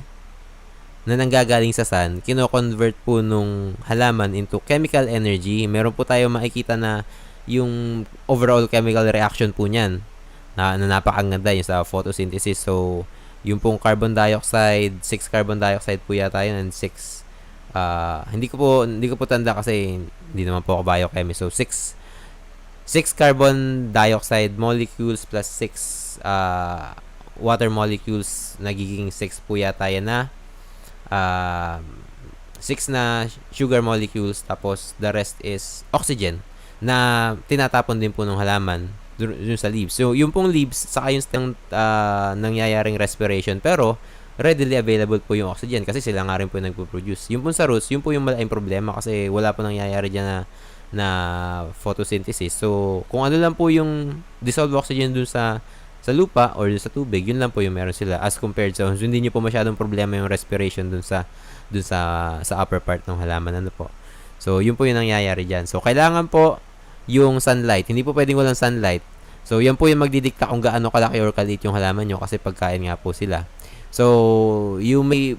Speaker 1: na nanggagaling sa sun, kino-convert po nung halaman into chemical energy. Meron po tayo makikita na yung overall chemical reaction po niyan na napakaganda yung sa photosynthesis. So, yung pong carbon dioxide, 6 carbon dioxide po yata yun, and 6 hindi ko po tanda kasi hindi naman po ako biochemist. So 6 carbon dioxide molecules plus 6 water molecules, nagiging 6 po yata yan na 6 na sugar molecules, tapos the rest is oxygen na tinatapon din po ng halaman dun sa leaves. So, yung pong leaves, saka yung nangyayaring respiration, pero readily available po yung oxygen kasi sila nga rin po yung nagpo-produce. Yung pong sa roots, yun po yung malaking problema kasi wala po nangyayari dyan na photosynthesis. So, kung ano lang po yung dissolved oxygen dun sa lupa or dun sa tubig, yun lang po yung meron sila as compared sa hindi nyo po masyadong problema yung respiration dun sa upper part ng halaman. Ano po? So, yun po yung nangyayari dyan. So, kailangan po yung sunlight. Hindi po pwedeng walang sunlight. So, yan po yung magdidikta kung gaano kalaki or kaliit yung halaman nyo kasi pagkain nga po sila. So,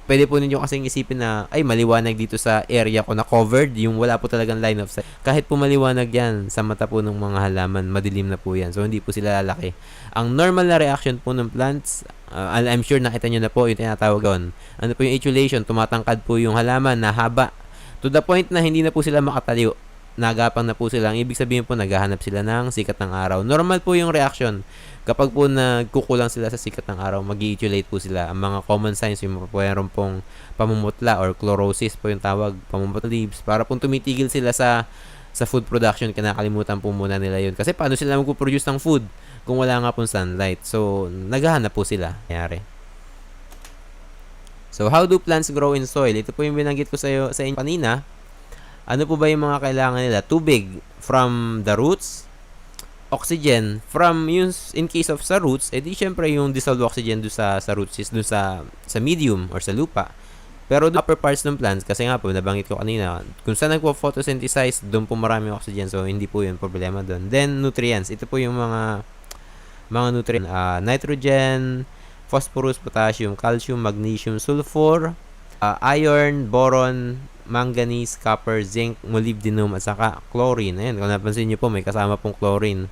Speaker 1: pwede po ninyo kasing isipin na, ay, maliwanag dito sa area ko na covered, yung wala po talagang line of sight. Kahit po maliwanag yan, sa mata po ng mga halaman, madilim na po yan. So, hindi po sila lalaki. Ang normal na reaction po ng plants, I'm sure nakita nyo na po yung tinatawag doon. Ano po yung etiolation? Tumatangkad po yung halaman na haba. To the point na hindi na po sila makataliw. Nagapang na po sila. Ang ibig sabihin po, naghahanap sila ng sikat ng araw. Normal po yung reaction. Kapag po nagkukulang sila sa sikat ng araw, mag-etiolate po sila. Ang mga common signs, yung mayroon pong pamumutla or chlorosis po yung tawag, pamumutla leaves, para pong tumitigil sila sa food production. Kinakalimutan po muna nila yun. Kasi paano sila mag-produce ng food kung wala nga pong sunlight? So, naghahanap po sila. Nangyari. So, how do plants grow in soil? Ito po yung binanggit ko sa inyo kanina. Ano po ba yung mga kailangan nila? Tubig from the roots, oxygen from in case of sa roots, edi syempre yung dissolved oxygen doon sa roots is doon sa medium or sa lupa. Pero the upper parts ng plants, kasi nga po nabanggit ko kanina, kung saan nagpo-photosynthesize, doon po marami oxygen, so hindi po yun problema doon. Then nutrients, ito po yung mga nutrients, nitrogen, phosphorus, potassium, calcium, magnesium, sulfur, iron, boron, manganese, copper, zinc, molybdenum, at saka chlorine. Ayan, kung napansin nyo po, may kasama pong chlorine.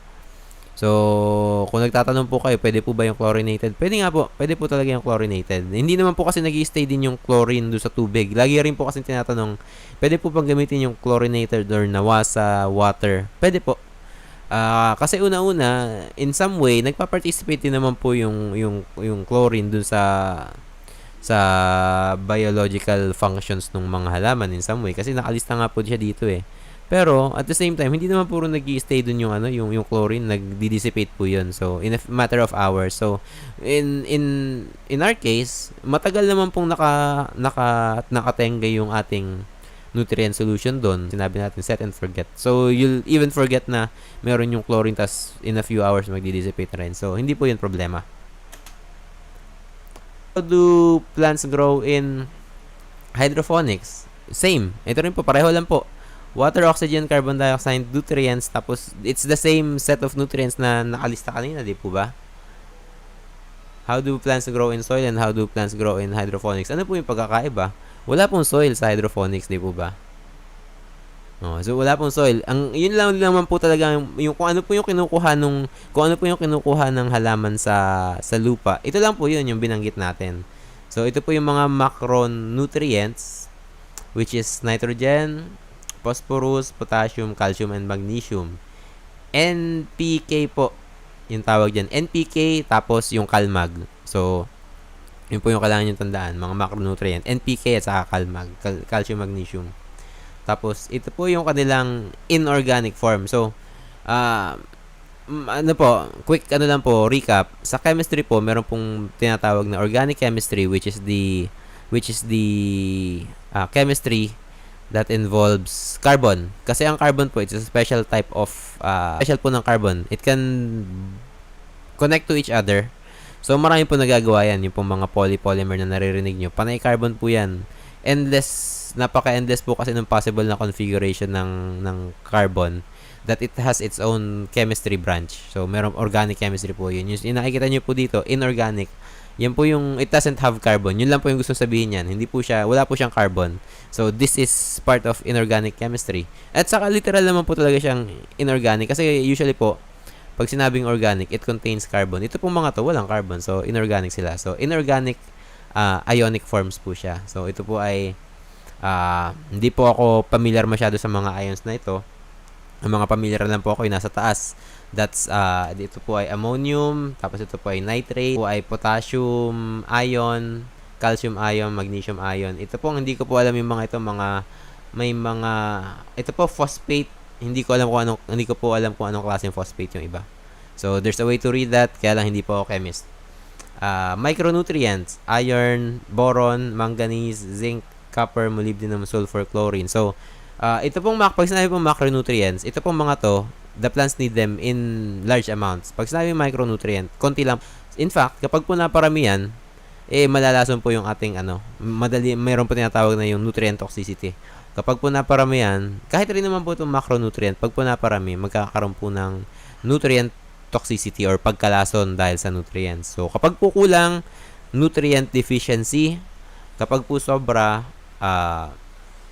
Speaker 1: So, kung nagtatanong po kayo, pwede po ba yung chlorinated? Pwede nga po. Pwede po talaga yung chlorinated. Hindi naman po kasi nag-i-stay din yung chlorine doon sa tubig. Lagi rin po kasi tinatanong, pwede po bang gamitin yung chlorinated or nawasa water? Pwede po. Kasi una-una, in some way, nagpa-participate din naman po yung chlorine doon sa biological functions ng mga halaman in some way kasi nakalista nga po siya dito eh. Pero at the same time, hindi naman puro nag-i-stay dun yung yung chlorine, nag-dissipate po 'yun. So in a matter of hours. So in our case, matagal naman pong nakatenga yung ating nutrient solution doon. Sinabi natin set and forget. So you'll even forget na meron yung chlorine, tas in a few hours magdi-dissipate na rin. So hindi po 'yun problema. How do plants grow in hydroponics? Same. Ito rin po, pareho lang po. water, oxygen, carbon dioxide, nutrients, tapos it's the same set of nutrients na nakalista kanina, di po ba? How do plants grow in soil and how do plants grow in hydroponics? Ano po yung pagkakaiba? Wala pong soil sa hydroponics, di po ba? So wala pong soil. Ang yun lang naman po talaga yung kung ano po yung kinukuha ng halaman sa lupa. Ito lang po yun yung binanggit natin. So ito po yung mga macronutrients, which is nitrogen, phosphorus, potassium, calcium, and magnesium. NPK po yung tawag dyan. NPK tapos yung Calmag. So yun po yung kailangan nyo tandaan, mga macronutrient. NPK at saka Calmag, calcium, magnesium. Tapos, ito po yung kanilang inorganic form. So, quick lang po, recap. Sa chemistry po, meron pong tinatawag na organic chemistry, which is the chemistry that involves carbon. Kasi ang carbon po, it's a special type of, special po ng carbon. It can connect to each other. So, marami po nagagawa yan. Yung pong mga polymer na naririnig nyo. Panay carbon po yan. Napaka-endless po kasi ng possible na configuration ng carbon that it has its own chemistry branch. So, merong organic chemistry po yun. Yung nakikita nyo po dito, inorganic. Yan po yung, it doesn't have carbon. Yun lang po yung gusto sabihin yan. Wala po siyang carbon. So, this is part of inorganic chemistry. At saka, literal naman po talaga siyang inorganic. Kasi usually po, pag sinabing organic, it contains carbon. Ito pong mga to, walang carbon. So, inorganic sila. So, inorganic ionic forms po siya. So, ito po ay hindi po ako familiar masyado sa mga ions na ito. Ang mga familiar lang po ako yung nasa taas. That's, dito po ay ammonium, tapos ito po ay nitrate, ito po ay potassium ion, calcium ion, magnesium ion. Ito po, hindi ko po alam yung mga ito, ito po phosphate. Hindi ko po alam kung anong klaseng phosphate yung iba. So, there's a way to read that, kaya lang hindi po ako chemist. Micronutrients, iron, boron, manganese, zinc, copper, molybdenum, sulfur, chlorine. So, ito pong pag sinabi pong macronutrients, ito pong mga to, the plants need them in large amounts. Pag sinabi micronutrient, konti lang. In fact, kapag po naparamihan, malalason po yung ating mayroon po tinatawag na yung nutrient toxicity. Kapag po naparamihan, kahit rin naman po itong macronutrient, pag po naparami, magkakaroon po ng nutrient toxicity or pagkalason dahil sa nutrients. So, kapag po kulang, nutrient deficiency. Kapag po sobra,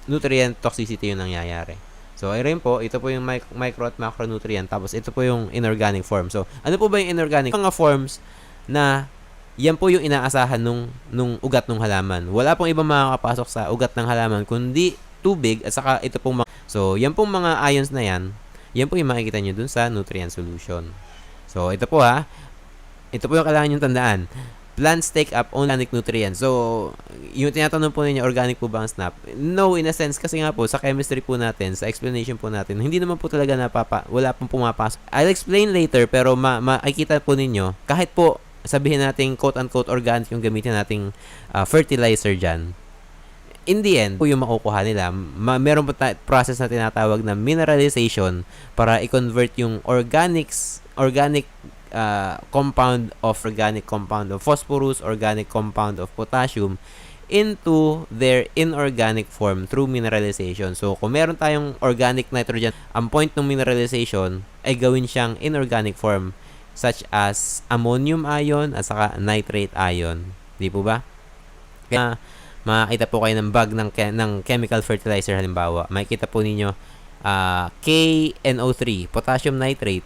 Speaker 1: nutrient toxicity yung nangyayari. So, ayun po, ito po yung micro at macronutrient. Tapos, ito po yung inorganic form. So, ano po ba yung inorganic? Mga forms na yan po yung inaasahan nung ugat ng halaman. Wala pong ibang makakapasok sa ugat ng halaman, kundi tubig at saka ito pong So, yan pong mga ions na yan po yung makikita nyo dun sa nutrient solution. So, ito po ito po yung kailangan nyo tandaan. Plants take up only organic nutrients. So, yung tinatanong po ninyo, organic po ba ang SNAP? No, in a sense, kasi nga po, sa chemistry po natin, sa explanation po natin, hindi naman po talaga wala pong pumapasok. I'll explain later, pero makikita po ninyo, kahit po, sabihin natin, quote-unquote, organic yung gamitin nating fertilizer dyan, in the end, po yung makukuha nila, meron po process na tinatawag na mineralization para i-convert yung organic compound of phosphorus, organic compound of potassium into their inorganic form through mineralization. So, kung meron tayong organic nitrogen, ang point ng mineralization ay gawin siyang inorganic form such as ammonium ion at saka nitrate ion. Di po ba? Kaya, makikita po kayo ng bag ng chemical fertilizer halimbawa. Makikita po ninyo KNO3, potassium nitrate.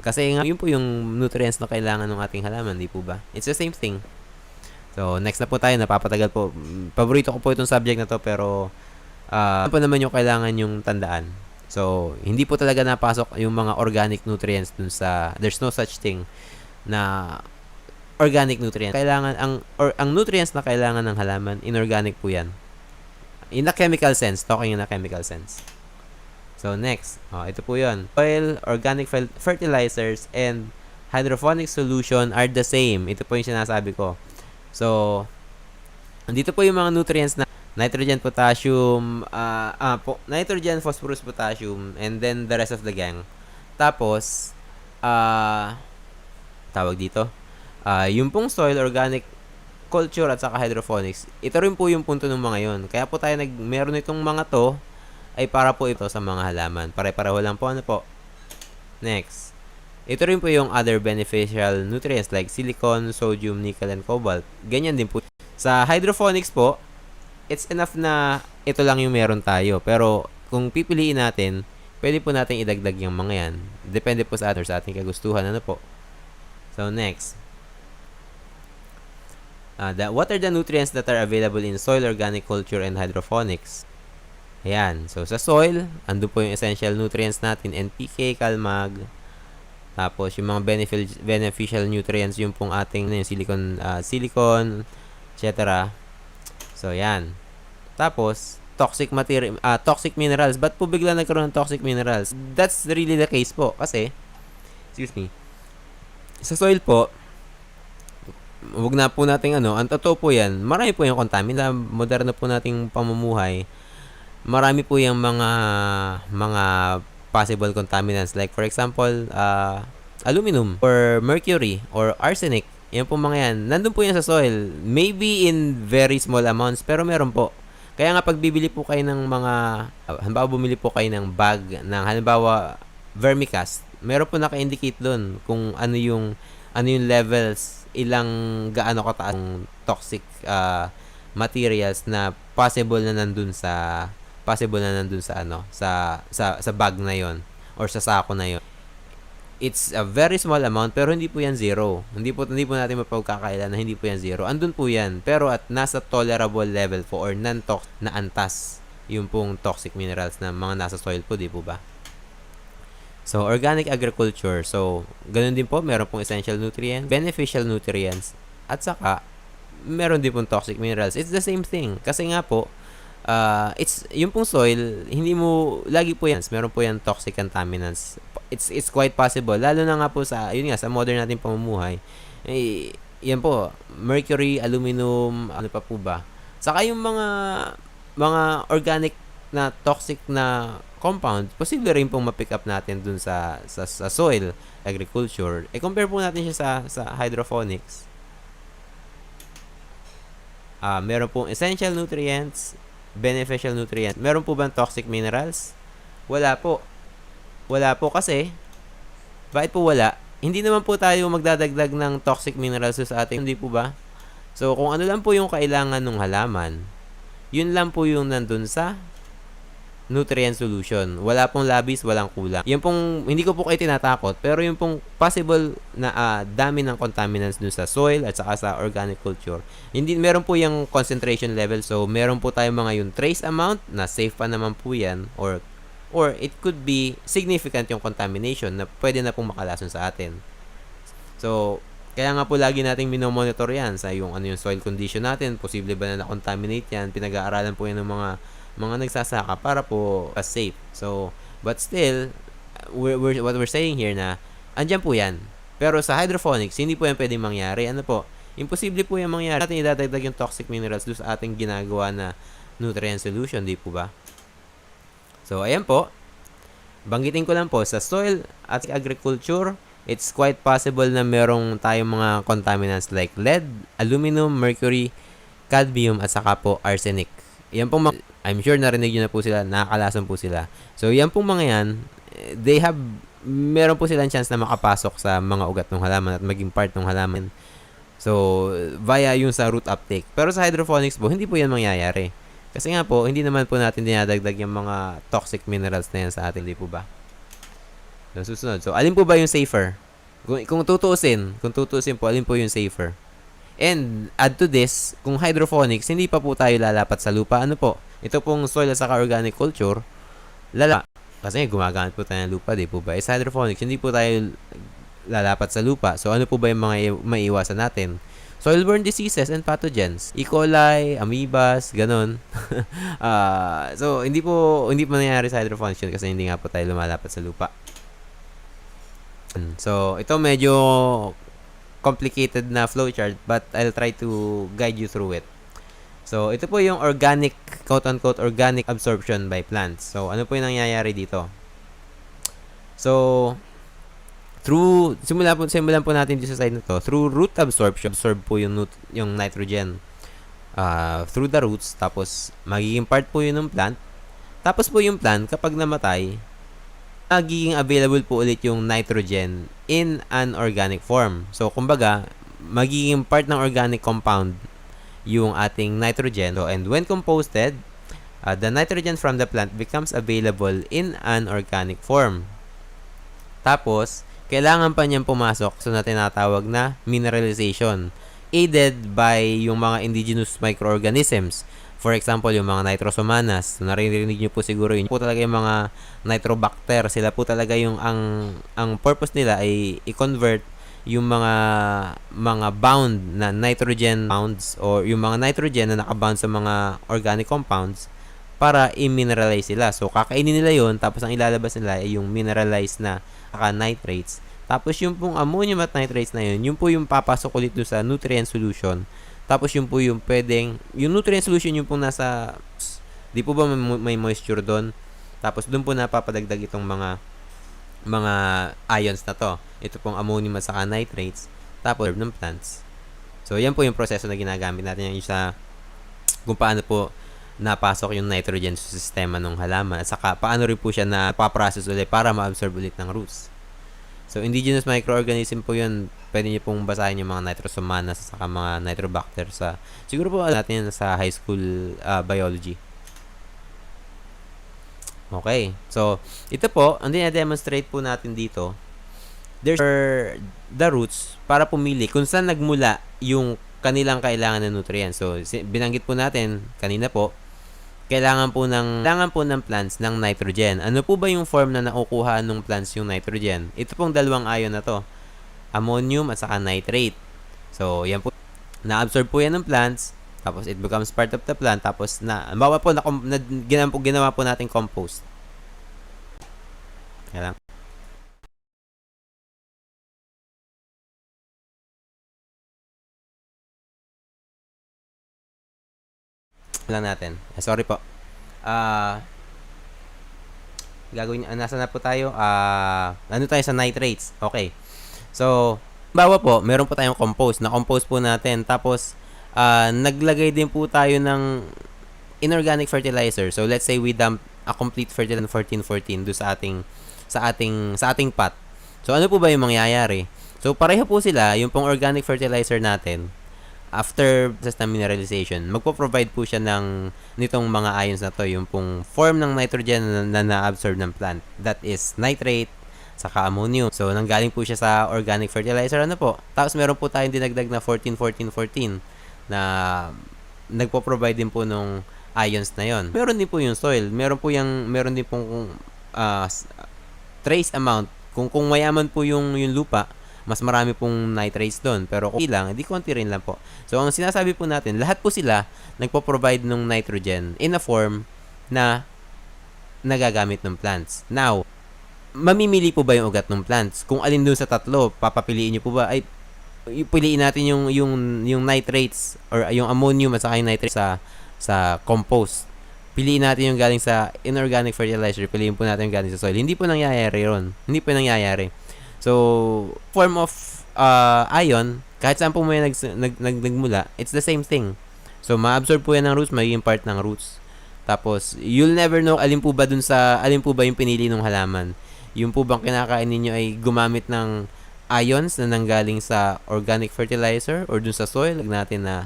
Speaker 1: Kasi nga, yun po yung nutrients na kailangan ng ating halaman, di po ba? It's the same thing. So, next na po tayo, napapatagal po. Paborito ko po itong subject na to, pero ano pa naman yung kailangan yung tandaan. So, hindi po talaga napasok yung mga organic nutrients dun there's no such thing na organic nutrients. Kailangan, ang nutrients na kailangan ng halaman, inorganic po yan. In a chemical sense, talking in a chemical sense. So, next. Ito po yun. Soil, organic fertilizers, and hydroponic solution are the same. Ito po yung sinasabi ko. So, dito po yung mga nutrients na nitrogen, potassium, nitrogen, phosphorus, potassium, and then the rest of the gang. Tapos, tawag dito, yung pong soil, organic culture, at saka hydroponics, ito rin po yung punto ng mga yun. Kaya po tayo meron itong mga to, ay para po ito sa mga halaman. Pare-pareho lang po. Ano po? Next. Ito rin po yung other beneficial nutrients like silicon, sodium, nickel, and cobalt. Ganyan din po. Sa hydroponics po, it's enough na ito lang yung meron tayo. Pero kung pipiliin natin, pwede po natin idagdag yung mga yan. Depende po sa ating kagustuhan. Ano po? So, next. What are the nutrients that are available in soil, organic culture, and hydroponics? Ayan. So, sa soil, ando po yung essential nutrients natin. NPK, Calmag. Tapos, yung mga beneficial nutrients, yung pong ating yung silicon, etc. So, yan. Tapos, toxic minerals. Ba't po bigla nagkaroon ng toxic minerals? That's really the case po. Kasi, excuse me, sa soil po, huwag na po natin ang totoo po yan, marami po yung contaminant, moderno po nating pamumuhay, marami po yung mga possible contaminants like for example, aluminum or mercury or arsenic. Yan po mga yan. Nandun po yan sa soil. Maybe in very small amounts, pero meron po. Kaya nga pag bibili po kayo ng mga, halimbawa bumili po kayo ng bag ng halimbawa vermicast, meron po naka-indicate doon kung ano yung levels, gaano kataas ang toxic materials na possible na nandun sa bag na yon or sa sako na yon. It's a very small amount pero hindi po yan zero. Hindi po natin mapagkakailan na hindi po yan zero. Andun po yan pero at nasa tolerable level po or non-toxic na antas yung pong toxic minerals na mga nasa soil po, di po ba? So, organic agriculture. So, ganun din po, meron pong essential nutrients, beneficial nutrients, at saka, meron din pong toxic minerals. It's the same thing. Kasi nga po, yung pong soil, hindi mo, lagi po yan, meron po yan toxic contaminants. It's quite possible, lalo na nga po sa modern natin pamumuhay, yan po, mercury, aluminum, ano pa po ba? Saka yung mga organic na toxic na compound, posible rin pong ma-pick up natin dun sa soil agriculture. Compare po natin siya sa hydroponics. Meron pong essential nutrients, beneficial nutrients. Meron po bang toxic minerals? Wala po. Wala po kasi, bakit po wala? Hindi naman po tayo magdadagdag ng toxic minerals sa ating, hindi po ba? So, kung ano lang po yung kailangan ng halaman, yun lang po yung nandun sa nutrient solution. Wala pong labis, walang kulang. Yung pong, hindi ko po kayo tinatakot, pero yung pong possible na dami ng contaminants dun sa soil at saka sa organic culture. Meron po yung concentration level, so meron po tayo mga yung trace amount na safe pa naman po yan, or it could be significant yung contamination na pwede na pong makalason sa atin. So, kaya nga po lagi nating minomonitor yan sa yung soil condition natin, posible ba na na-contaminate yan, pinag-aaralan po yan ng mga nagsasaka para po safe. So, but still, what we're saying here na, andyan po yan. Pero sa hydroponics, hindi po yan pwedeng mangyari. Ano po? Imposible po yan mangyari. Natin idadagdag yung toxic minerals doon sa ating ginagawa na nutrient solution, di po ba? So, ayan po. Banggitin ko lang po, sa soil at agriculture, it's quite possible na merong tayong mga contaminants like lead, aluminum, mercury, cadmium, at saka po arsenic. Yan pong I'm sure narinig nyo na po sila, nakakalason po sila. So, yan pong mga yan, meron po silang chance na makapasok sa mga ugat ng halaman at maging part ng halaman. So, via yung sa root uptake. Pero sa hydroponics po, hindi po yan mangyayari. Kasi nga po, hindi naman po natin dinadagdag yung mga toxic minerals na yan sa atin, di po ba? So, susunod. So, alin po ba yung safer? Kung tutuusin po, alin po yung safer? And, add to this, kung hydroponics, hindi pa po tayo lalapat sa lupa. Ano po? Ito pong soil at saka organic culture, kasi gumagamit po tayo ng lupa, di po ba? Sa hydroponics, hindi po tayo lalapat sa lupa. So, ano po ba yung mga maiiwasan natin? Soil-borne diseases and pathogens. E. coli, amoebas, ganun. So, hindi po nangyayari sa hydroponics yun kasi hindi nga po tayo lumalapat sa lupa. So, ito medyo complicated na flowchart but I'll try to guide you through it. So, ito po yung organic, quote-unquote, organic absorption by plants. So, ano po yung nangyayari dito? So, simulan po natin dito sa side na to. Through root absorption, absorb po yung nitrogen through the roots. Tapos, magiging part po yun ng plant. Tapos po yung plant, kapag namatay, magiging available po ulit yung nitrogen in an organic form. So, kumbaga, magiging part ng organic compound yung ating nitrogen. So, and when composted, the nitrogen from the plant becomes available in an organic form. Tapos, kailangan pa niyang pumasok sa tinatawag na mineralization, aided by yung mga indigenous microorganisms. For example, yung mga nitrosomonas. Naririnig niyo po siguro yun. Po talaga yung mga nitrobacter. Sila po talaga yung ang purpose nila ay i-convert yung mga bound na nitrogen bounds or yung mga nitrogen na nakabound sa mga organic compounds para i-mineralize sila. So, kakainin nila yun, tapos ang ilalabas nila ay yung mineralized na nitrates. Tapos yung pong ammonium at nitrates na yun po yung papasok ulit doon sa nutrient solution. Tapos yun po yung pwedeng, yung nutrient solution yung pong nasa, di po ba may moisture doon? Tapos doon po napapadagdag itong mga ions na to. Ito pong ammonium at saka nitrates. Tapos ng plants. So yan po yung proseso na ginagamit natin yung sa kung paano po napasok yung nitrogen sa sistema ng halaman at saka paano rin po siya na paprocess ulit para ma-absorb ulit ng roots. So, indigenous microorganism po yun. Pwede nyo pong basahin yung mga nitrosomonas at saka mga nitrobacter sa, siguro po natin sa high school biology. Okay. So, ito po, ang dina-demonstrate po natin dito, there's the roots para pumili kung saan nagmula yung kanilang kailangan ng nutrients. So, binanggit po natin kanina po, kailangan po ng plants ng nitrogen. Ano po ba yung form na nakukuha ng plants yung nitrogen? Ito pong dalawang ion na to. Ammonium at saka nitrate. So, yan po. Na-absorb po yan ng plants. Tapos, it becomes part of the plant. Tapos, bawa po, ginawa po natin compost. Kaya lang. Lang natin. Sorry po. Gagawin nasa na po tayo? Ano tayo sa nitrates? Okay. So, bawa po, meron po tayong compost. Na-compose po natin. Tapos, naglagay din po tayo ng inorganic fertilizer. So, let's say we dump a complete fertilizer 14-14 do sa ating pot. So, ano po ba yung mangyayari? So, pareho po sila, yung pong organic fertilizer natin, after process ng mineralization, magpo-provide po siya nitong mga ions na to, yung pong form ng nitrogen na na-absorb ng plant. That is nitrate, saka ammonium. So, nanggaling po siya sa organic fertilizer, ano po. Tapos, meron po tayong dinagdag na 14-14-14 na nagpo-provide din po nung ions na yon. Meron din po yung soil. Meron din pong trace amount. Kung mayaman po yung lupa, mas marami pong nitrates doon. Pero kung lang, hindi konti rin lang po. So, ang sinasabi po natin, lahat po sila nagpo-provide ng nitrogen in a form na nagagamit ng plants. Now, mamimili po ba yung ugat ng plants? Kung alin doon sa tatlo, papapiliin nyo po ba? Ay, piliin natin yung nitrates or yung ammonium at saka yung nitrates sa compost. Piliin natin yung galing sa inorganic fertilizer. Piliin po natin yung galing sa soil. Hindi po nangyayari ron. Hindi po nangyayari. So, form of ion, kahit saan po may nagmula, it's the same thing. So, ma-absorb po yan ng roots, magiging part ng roots. Tapos, you'll never know alin po ba yung pinili ng halaman. Yung po bang kinakain ninyo ay gumamit ng ions na nanggaling sa organic fertilizer or dun sa soil natin na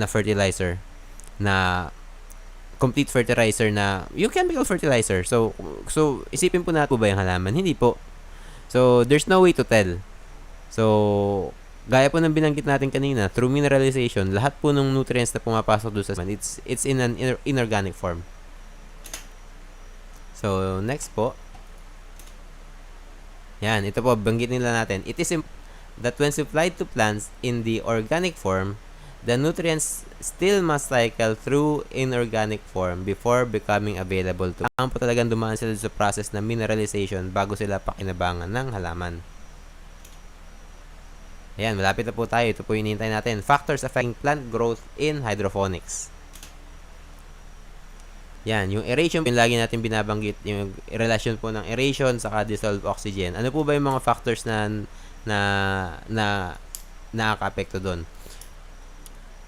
Speaker 1: fertilizer, na complete fertilizer, na yung chemical fertilizer. So isipin po natin po ba yung halaman? Hindi po. So, there's no way to tell. So, gaya po ng binanggit natin kanina, through mineralization, lahat po ng nutrients na pumapasok doon sa it's in an inorganic form. So, next po. Yan, ito po, banggit nila natin. It is that when supplied to plants in the organic form, the nutrients still must cycle through inorganic form before becoming available to. Kailangan po talagang dumaan sila sa process na mineralization bago sila pakinabangan ng halaman. Ayan, malapit na po tayo. Ito po yung hinihintay natin. Factors affecting plant growth in hydroponics. Yan, yung aeration, yung lagi natin binabanggit, yung relasyon po ng aeration saka dissolved oxygen. Ano po ba yung mga factors na nakaka-apekto doon?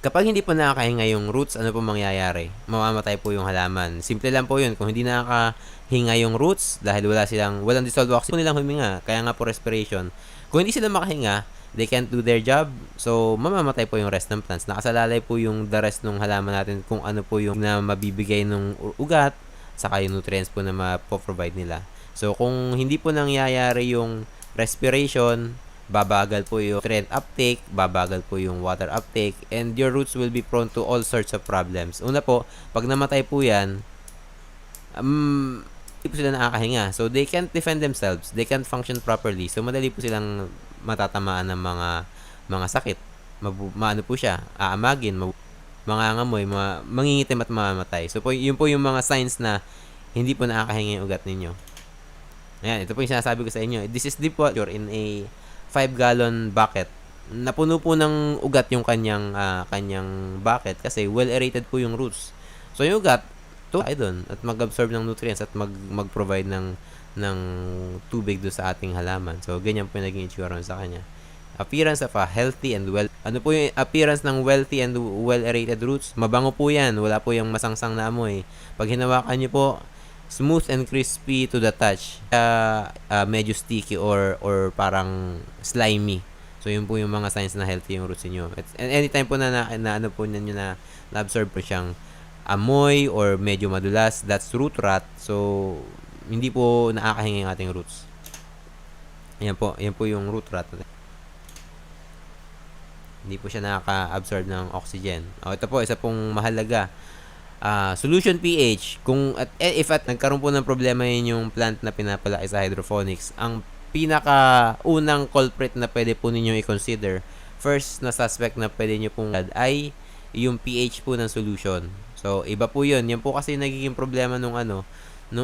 Speaker 1: Kapag hindi po nakakahinga yung roots, ano po mangyayari? Mamamatay po yung halaman. Simple lang po yun. Kung hindi nakakahinga yung roots, dahil walang dissolved oxygen, po nilang huminga. Kaya nga po respiration. Kung hindi sila makahinga, they can't do their job. So, mamamatay po yung rest ng plants. Nakasalalay po yung the rest ng halaman natin kung ano po yung na mabibigay ng ugat, saka yung nutrients po na mapoprovide nila. So, kung hindi po nangyayari yung respiration, babagal po yung nutrient uptake, babagal po yung water uptake, and your roots will be prone to all sorts of problems. Una po, pag namatay po yan, hindi po sila nakakahinga. So, they can't defend themselves. They can't function properly. So, madali po silang matatamaan ng mga sakit. Maano po siya, aamagin, mangangamoy, mangingitim at mamamatay. So, yun po yung mga signs na hindi po nakakahinga yung ugat ninyo. Ayan, ito po yung sinasabi ko sa inyo. This is deep water in a 5-gallon bucket. Napuno po ng ugat yung kanyang bucket kasi well aerated po yung roots. So yung ugat ay doon at mag-absorb ng nutrients at mag-provide ng tubig do sa ating halaman. So ganyan po yung naging itsura sa kanya. Appearance of a healthy and well. Ano po yung appearance ng wealthy and well aerated roots? Mabango po yan. Wala po yung masangsang na amoy. Pag hinawakan niyo po, smooth and crispy to the touch. Medyo sticky or parang slimy. So, yun po yung mga signs na healthy yung roots niyo. And anytime po na ano po ninyo na na-absorb po siyang amoy or medyo madulas, that's root rot. So, hindi po nakakahinga yung ating roots. Yan po yung root rot. Hindi po siya nakaka-absorb ng oxygen. Ito po, isa pong mahalaga. Solution pH, if nagkaroon po ng problema yun yung plant na pinapalaki sa hydroponics, ang pinaka-unang culprit na pwede po ninyong i-consider, first na suspect na pwede nyo pong ay yung pH po ng solution. So, iba po yun. Yan po kasi nagiging problema nung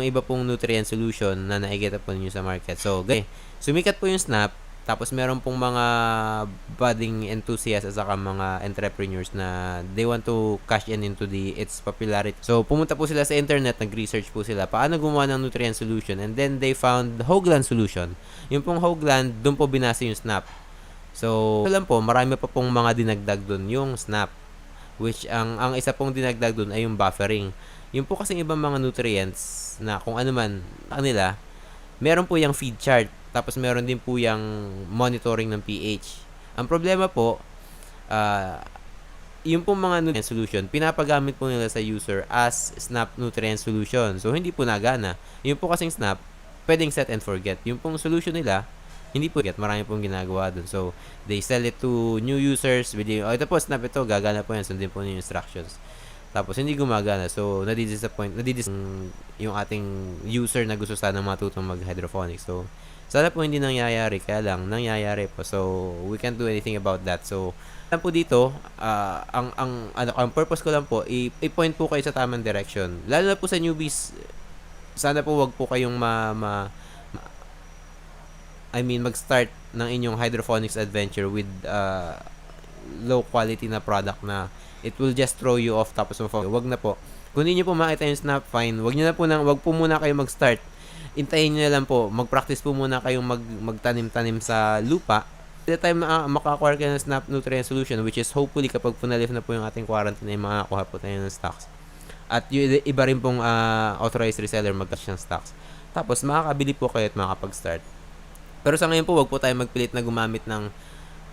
Speaker 1: iba pong nutrient solution na nakikita po ninyo sa market. So, sumikat po yung snap, tapos meron pong mga budding enthusiasts at saka mga entrepreneurs na they want to cash in into its popularity. So, pumunta po sila sa internet, nag-research po sila paano gumawa ng nutrient solution, and then they found Hoagland solution. Yung pong Hoagland, doon po binasa yung snap. So, alam po, marami pa pong mga dinagdag doon yung snap, which ang isa pong dinagdag doon ay yung buffering. Yung po kasi ibang mga nutrients na kung ano man kanila, meron po yung feed chart. Tapos meron din po yung monitoring ng pH. Ang problema po, yung pong mga nutrient solution, pinapagamit po nila sa user as snap nutrient solution. So, hindi po nagana. Yung po kasing snap, pwedeng set and forget. Yung pong solution nila, hindi po get. Marami pong ginagawa dun. So, they sell it to new users. Ito po, snap ito, gagana po yan. Sundin po yung instructions. Tapos, hindi gumagana. So, nadidisappoint yung ating user na gusto sana matutong mag-hydroponics. So, sana po hindi nangyayari, kaya lang nangyayari po. So, we can't do anything about that. So, lang po dito, ang purpose ko lang po, i-point po kayo sa tamang direction. Lalo na po sa newbies, sana po wag po kayong mag-start ng inyong hydroponics adventure with low quality na product na it will just throw you off tapos wag na po. Kung hindi niyo po makita yung snap, fine. Wag po muna kayo mag-start. Intayin nyo na lang po, mag-practice po muna kayong magtanim-tanim sa lupa. By the time maka-acquire kayo ng snap nutrient solution, which is hopefully kapag punalif na po yung ating quarantine, ay makakuha po tayo ng stocks. At yung iba rin pong authorized reseller mag-cash ng stocks. Tapos makakabili po kayo at makakapag-start. Pero sa ngayon po, wag po tayo magpilit na gumamit ng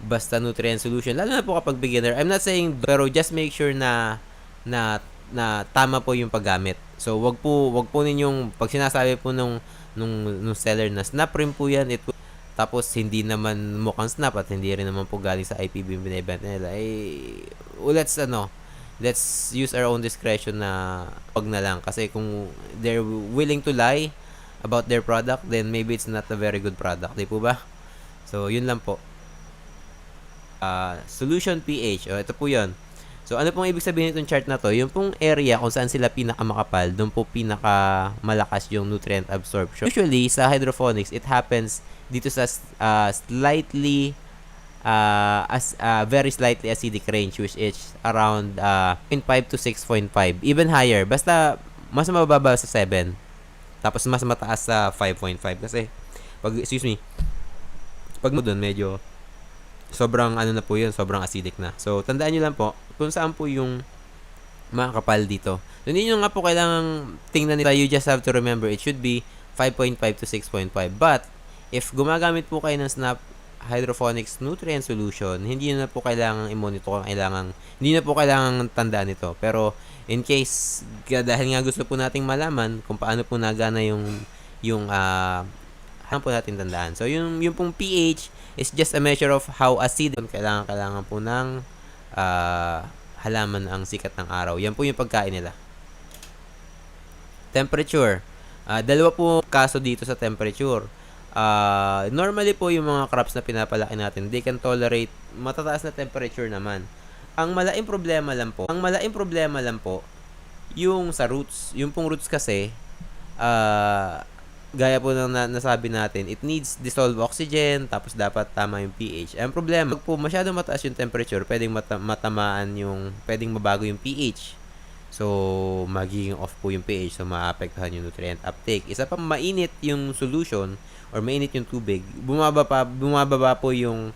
Speaker 1: basta nutrient solution. Lalo na po kapag beginner. I'm not saying, pero just make sure na tama po yung paggamit. So, wag po ninyong, pag sinasabi po nung seller na snap rin po yan, tapos hindi naman mukhang snap at hindi rin naman po galing sa IPB yung binibenta nila, let's use our own discretion na wag na lang. Kasi kung they're willing to lie about their product, then maybe it's not a very good product. Di po ba? So, yun lang po. Solution pH. Ito po yun. So, ano pong ibig sabihin itong chart na to? Yung pong area kung saan sila pinakamakapal, doon po pinakamalakas yung nutrient absorption. Usually, sa hydroponics, it happens dito sa very slightly acidic range, which is around 0.5 to 6.5. Even higher. Basta, mas mababa sa 7. Tapos, mas mataas sa 5.5. Kasi, pag mo doon, medyo sobrang ano na po yun, sobrang acidic na. So, tandaan nyo lang po, kung saan po yung makakapal dito. So, hindi nyo nga po kailangang tingnan nila. You just have to remember, it should be 5.5 to 6.5. But, if gumagamit po kayo ng Snap Hydroponics Nutrient Solution, hindi nyo na po kailangang i-monitor, hindi na po kailangang tandaan ito. Pero, in case, dahil nga gusto po nating malaman kung paano po nagana yung ano po natin tandaan. So, yung pong pH is just a measure of how acidic kailangan po ng halaman ang sikat ng araw. Yan po yung pagkain nila. Temperature. Dalawa po kaso dito sa temperature. Normally po yung mga crops na pinapalaki natin, they can tolerate matataas na temperature naman. Ang malaking problema lang po, yung sa roots. Yung pong roots kasi, gaya po ng nasabi natin, it needs dissolved oxygen, tapos dapat tama yung pH. Ang problema, pag po masyado mataas yung temperature, pwedeng pwedeng mabago yung pH. So, magiging off po yung pH, so maapektuhan yung nutrient uptake. Isa pa, mainit yung solution, or mainit yung tubig, bumababa po yung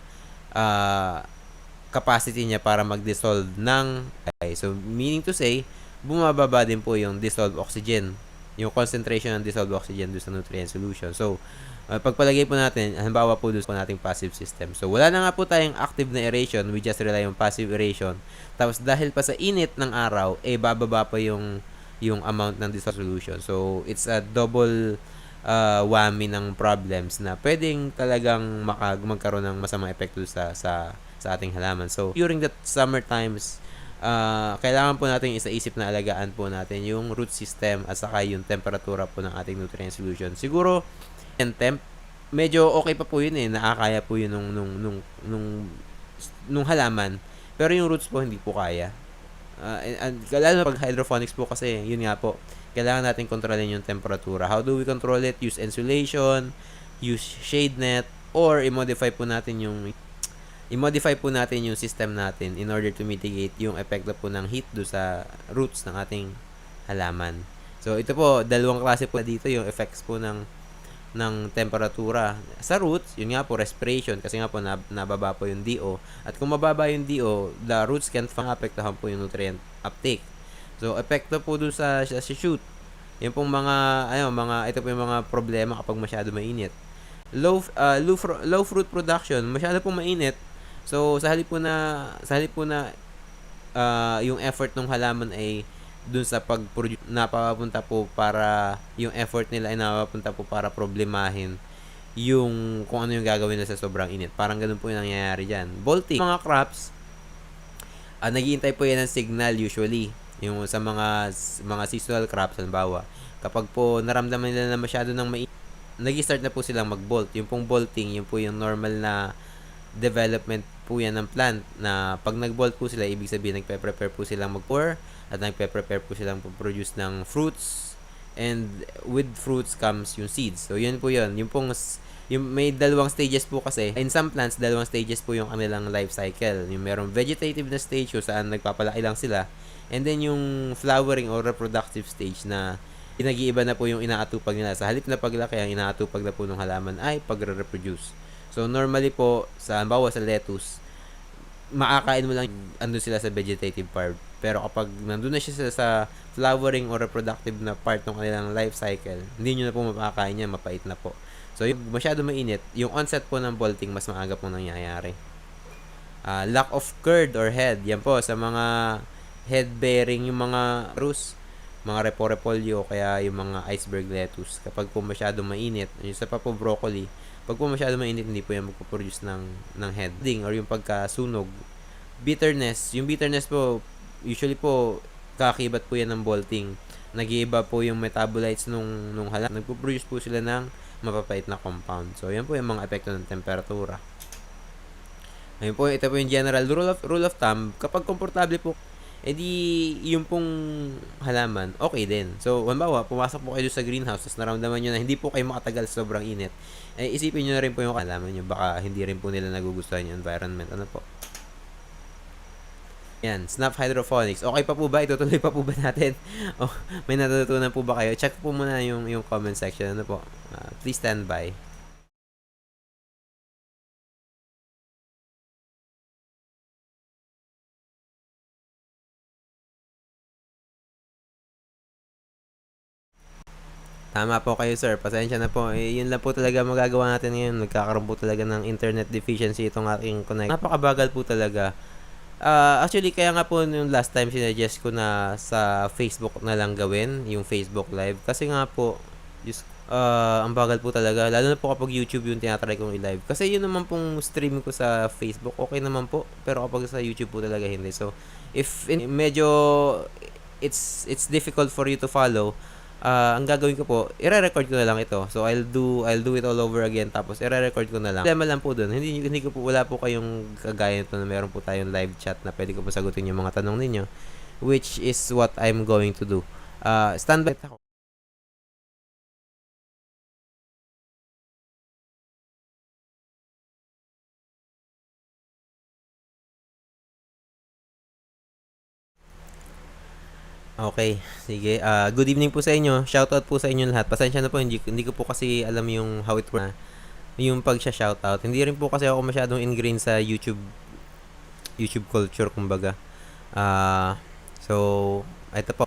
Speaker 1: capacity niya para mag-dissolve ng, so meaning to say, bumababa din po yung dissolved oxygen, yung concentration ng dissolved oxygen doon sa nutrient solution. So, pagpalagay po natin, halimbawa po doon sa nating passive system. So, wala na nga po tayong active na aeration, we just rely on passive aeration. Tapos, dahil pa sa init ng araw, bababa pa yung amount ng dissolved solution. So, it's a double whammy ng problems na pwedeng talagang magkaroon ng masamang epekto sa ating halaman. So, during the summer times, kailangan po natin isaisip na alagaan po natin yung root system at saka yung temperatura po ng ating nutrient solution. Siguro, yung temp, medyo okay pa po yun nakakaya po yun nung halaman. Pero yung roots po, hindi po kaya. Lalo pag hydroponics po kasi, yun nga po, kailangan natin kontrolin yung temperatura. How do we control it? Use insulation, use shade net, or i-modify po natin yung system natin in order to mitigate yung epekto po ng heat do sa roots ng ating halaman. So, ito po, dalawang klase po dito yung effects po ng temperatura. Sa roots, yun nga po, respiration, kasi nga po, nababa po yung DO. At kung mababa yung DO, the roots can apektuhan po yung nutrient uptake. So, epekto po dun sa shoot. Yung pong ito po yung mga problema kapag masyado mainit. Low fruit production, masyado pong mainit. So, sa halip po na yung effort ng halaman ay dun sa pag-produce, napapunta po para yung effort nila ay napapunta po para problemahin yung kung ano yung gagawin nila sa sobrang init. Parang ganun po yung nangyayari dyan. Bolting. Mga crops, naghihintay po yan ng signal usually. Yung sa mga seasonal crops, halimbawa, kapag po naramdaman nila na masyado ng mainit, nag-start na po silang mag-bolt. Yung pong bolting, yung po yung normal na development po yan ng plant na pag nag-bolt po sila, ibig sabihin nagpe-prepare po silang mag-pour at nagpe-prepare po silang produce ng fruits, and with fruits comes yung seeds. So yun po yun. Yung may dalawang stages po kasi. In some plants, dalawang stages po yung kanilang life cycle. Yung merong vegetative na stage kung saan nagpapalaki lang sila, and then yung flowering or reproductive stage na nag-iiba na po yung inaatupag nila. Sa halip na paglaki, ang inaatupag na po ng halaman ay pagre-reproduce. So, normally po, halimbawa sa lettuce, makakain mo lang andun sila sa vegetative part. Pero kapag nandun na siya sa flowering or reproductive na part ng kanilang life cycle, hindi nyo na po makakain yan, mapait na po. So, yung masyado mainit, yung onset po ng bolting, mas maaga po nangyayari. Lack of curd or head, yan po, sa mga head-bearing, yung mga rus, mga repolyo, kaya yung mga iceberg lettuce, kapag po masyado mainit, yung sa pa po broccoli, pag po masyado mainit, hindi po yan magpo-produce ng heading or yung pagkasunog. Bitterness, yung bitterness po, usually po, kakibat po yan ng bolting. Nag-iiba po yung metabolites nung halaman. Nagpo-produce po sila ng mapapait na compound. So, yan po yung mga epekto ng temperatura. Ayun po, ito po yung general rule of thumb. Kapag komportable po, edi yung pong halaman, okay din. So, halimbawa, pumasok po kayo sa greenhouse, tapos naramdaman nyo na hindi po kayo makatagal sa sobrang init, isipin nyo na rin po yung halaman nyo. Baka hindi rin po nila nagugustuhan yung environment. Ano po? Yan, Snap Hydroponics. Okay pa po ba? Itutuloy pa po ba natin? May natutunan po ba kayo? Check po muna yung comment section. Ano po? Please stand by. Tama po kayo, sir. Pasensya na po. Yun lang po talaga magagawa natin ngayon. Nagkakaroon po talaga ng internet deficiency itong aking connect. Napakabagal po talaga. Actually, kaya nga po yung last time sinuggest ko na sa Facebook na lang gawin, yung Facebook Live. Kasi nga po, ang bagal po talaga. Lalo na po kapag YouTube yung tinatry kong i-live. Kasi yun naman pong stream ko sa Facebook, okay naman po. Pero kapag sa YouTube po talaga hindi. So, if medyo it's difficult for you to follow, ang gagawin ko po, i-record ko na lang ito. So I'll do it all over again, tapos i-record ko na lang. Problema lang po doon. Hindi ko po, wala po kayong kagaya nito na meron po tayong live chat na pwede ko po sagutin yung mga tanong ninyo, which is what I'm going to do. Standby ako. Okay, sige. Good evening po sa inyo. Shoutout po sa inyo lahat. Pasensya na po, hindi ko po kasi alam yung how it works. Yung pag-shoutout. Hindi rin po kasi ako masyadong ingrained sa YouTube culture, kumbaga. So, ito po.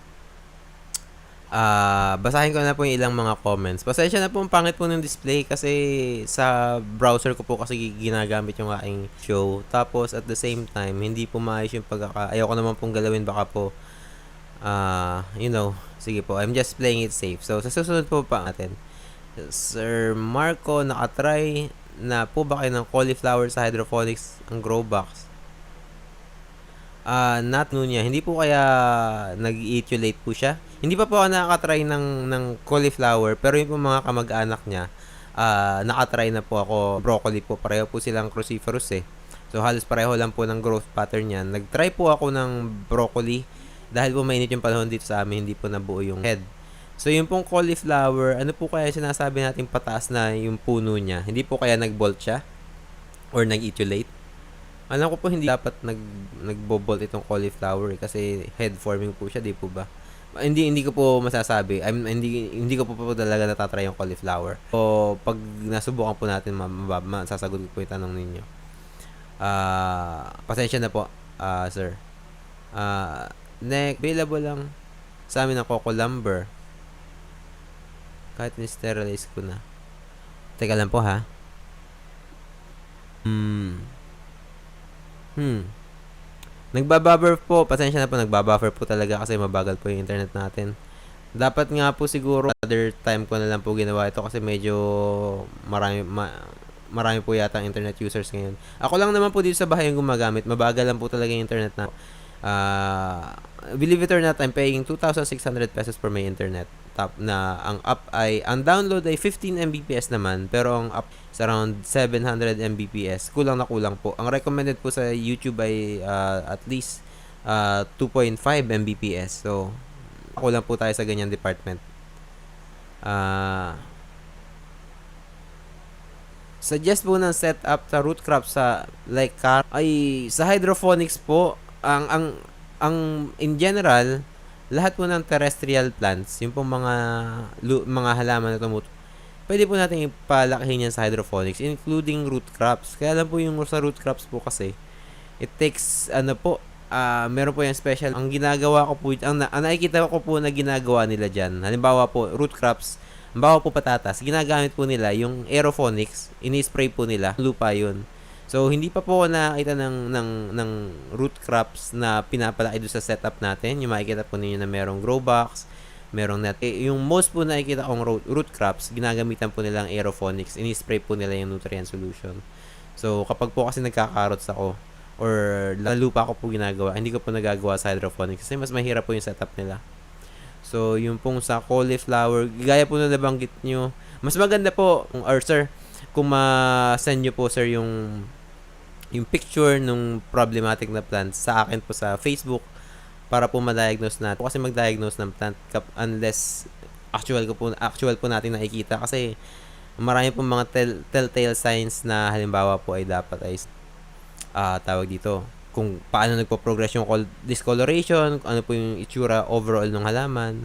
Speaker 1: Basahin ko na po yung ilang mga comments. Pasensya na po, ang pangit po ng display kasi sa browser ko po kasi ginagamit yung aking show. Tapos at the same time, hindi po maayos yung ayaw ko naman pong galawin, baka po sige po, I'm just playing it safe. So, sa susunod po pa natin. Sir Marco, nakatry na po ba kayo ng cauliflower sa hydroponics ang grow box? Not niya. Hindi po kaya nag-etiolate po siya. Hindi pa po ako nakatry ng cauliflower, pero yung po mga kamag-anak niya, nakatry na po ako. Broccoli po, pareho po silang cruciferous eh. So halos pareho lang po ng growth pattern niyan. Nag-try po ako ng broccoli dahil po mainit yung panahon dito sa amin, hindi po nabuo yung head. So yung pong cauliflower, ano po kaya sinasabi natin pataas na yung puno niya? Hindi po kaya nag-bolt siya or nag-etiolate? Alam ko po hindi dapat nagbo-bolt itong cauliflower kasi head forming po siya, di po ba? Hindi ko po masasabi. Hindi ko po talaga natatry yung cauliflower. So pag nasubukan po natin, masasagot ko po yung tanong ninyo. Pasensya na po, sir. Next, available lang sa amin ng coco lumber. Kahit ni-sterilize ko na. Teka lang po ha. Nagbabuffer po. Pasensya na po, nagbabuffer po talaga kasi mabagal po yung internet natin. Dapat nga po siguro other time ko na lang po ginawa ito kasi medyo marami po yata ang internet users ngayon. Ako lang naman po dito sa bahay yung gumagamit. Mabagal lang po talaga yung internet na. Believe it or not, I'm paying 2,600 pesos for my internet. Ang download ay 15 Mbps naman, pero ang up is around 700 Mbps. Kulang na kulang po. Ang recommended po sa YouTube ay at least 2.5 Mbps. So, kulang po tayo sa ganyang department. Suggest po ng setup sa root crops sa sa hydroponics po, ang in general, lahat po ng terrestrial plants, yung pong mga halaman na tumutubo, pwede po natin ipalakihin yan sa hydroponics, including root crops. Kaya lang po yung sa root crops po kasi, it takes, meron po yung special, ang ginagawa ko po, ang nakikita ko po na ginagawa nila dyan, halimbawa po, root crops, halimbawa po patatas, ginagamit po nila yung aeroponics, ini-spray po nila, lupa yun. So, hindi pa po nakita ng root crops na pinapalaki doon sa setup natin. Yung makikita po ninyo na merong grow box, merong net. Yung most po nakikita kong root crops, ginagamitan po nilang aeroponics. Ini-spray po nila yung nutrient solution. So, kapag po kasi nagkakarots ako, or lupa ko po ginagawa, hindi ko po nagagawa sa hydroponics kasi mas mahirap po yung setup nila. So, yung pong sa cauliflower, gaya po na nabanggit nyo, mas maganda po, or sir, kung ma-send nyo po sir yung picture ng problematic na plant sa akin po sa Facebook para po ma-diagnose natin. Kasi mag-diagnose ng plant unless actual po natin nakikita kasi marami pong mga telltale signs na halimbawa po ay dapat ay tawag dito kung paano nagpo-progress yung discoloration, ano po yung itsura overall ng halaman.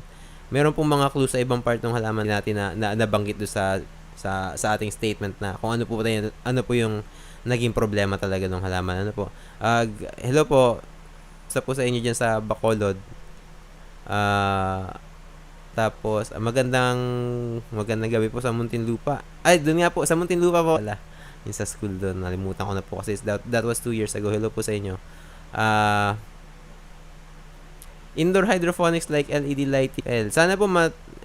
Speaker 1: Meron pong mga clues sa ibang part ng halaman natin na nabanggit do sa ating statement na kung ano po yung naging problema talaga ng halaman. Ano po? Hello po. Sa inyo diyan sa Bacolod. Tapos, magandang gabi po sa Muntinlupa. Ay, doon nga po, sa Muntinlupa po. Wala. Yung sa school doon, nalimutan ko na po kasi that was 2 years ago. Hello po sa inyo. Indoor hydroponics like LED lighting. Sana po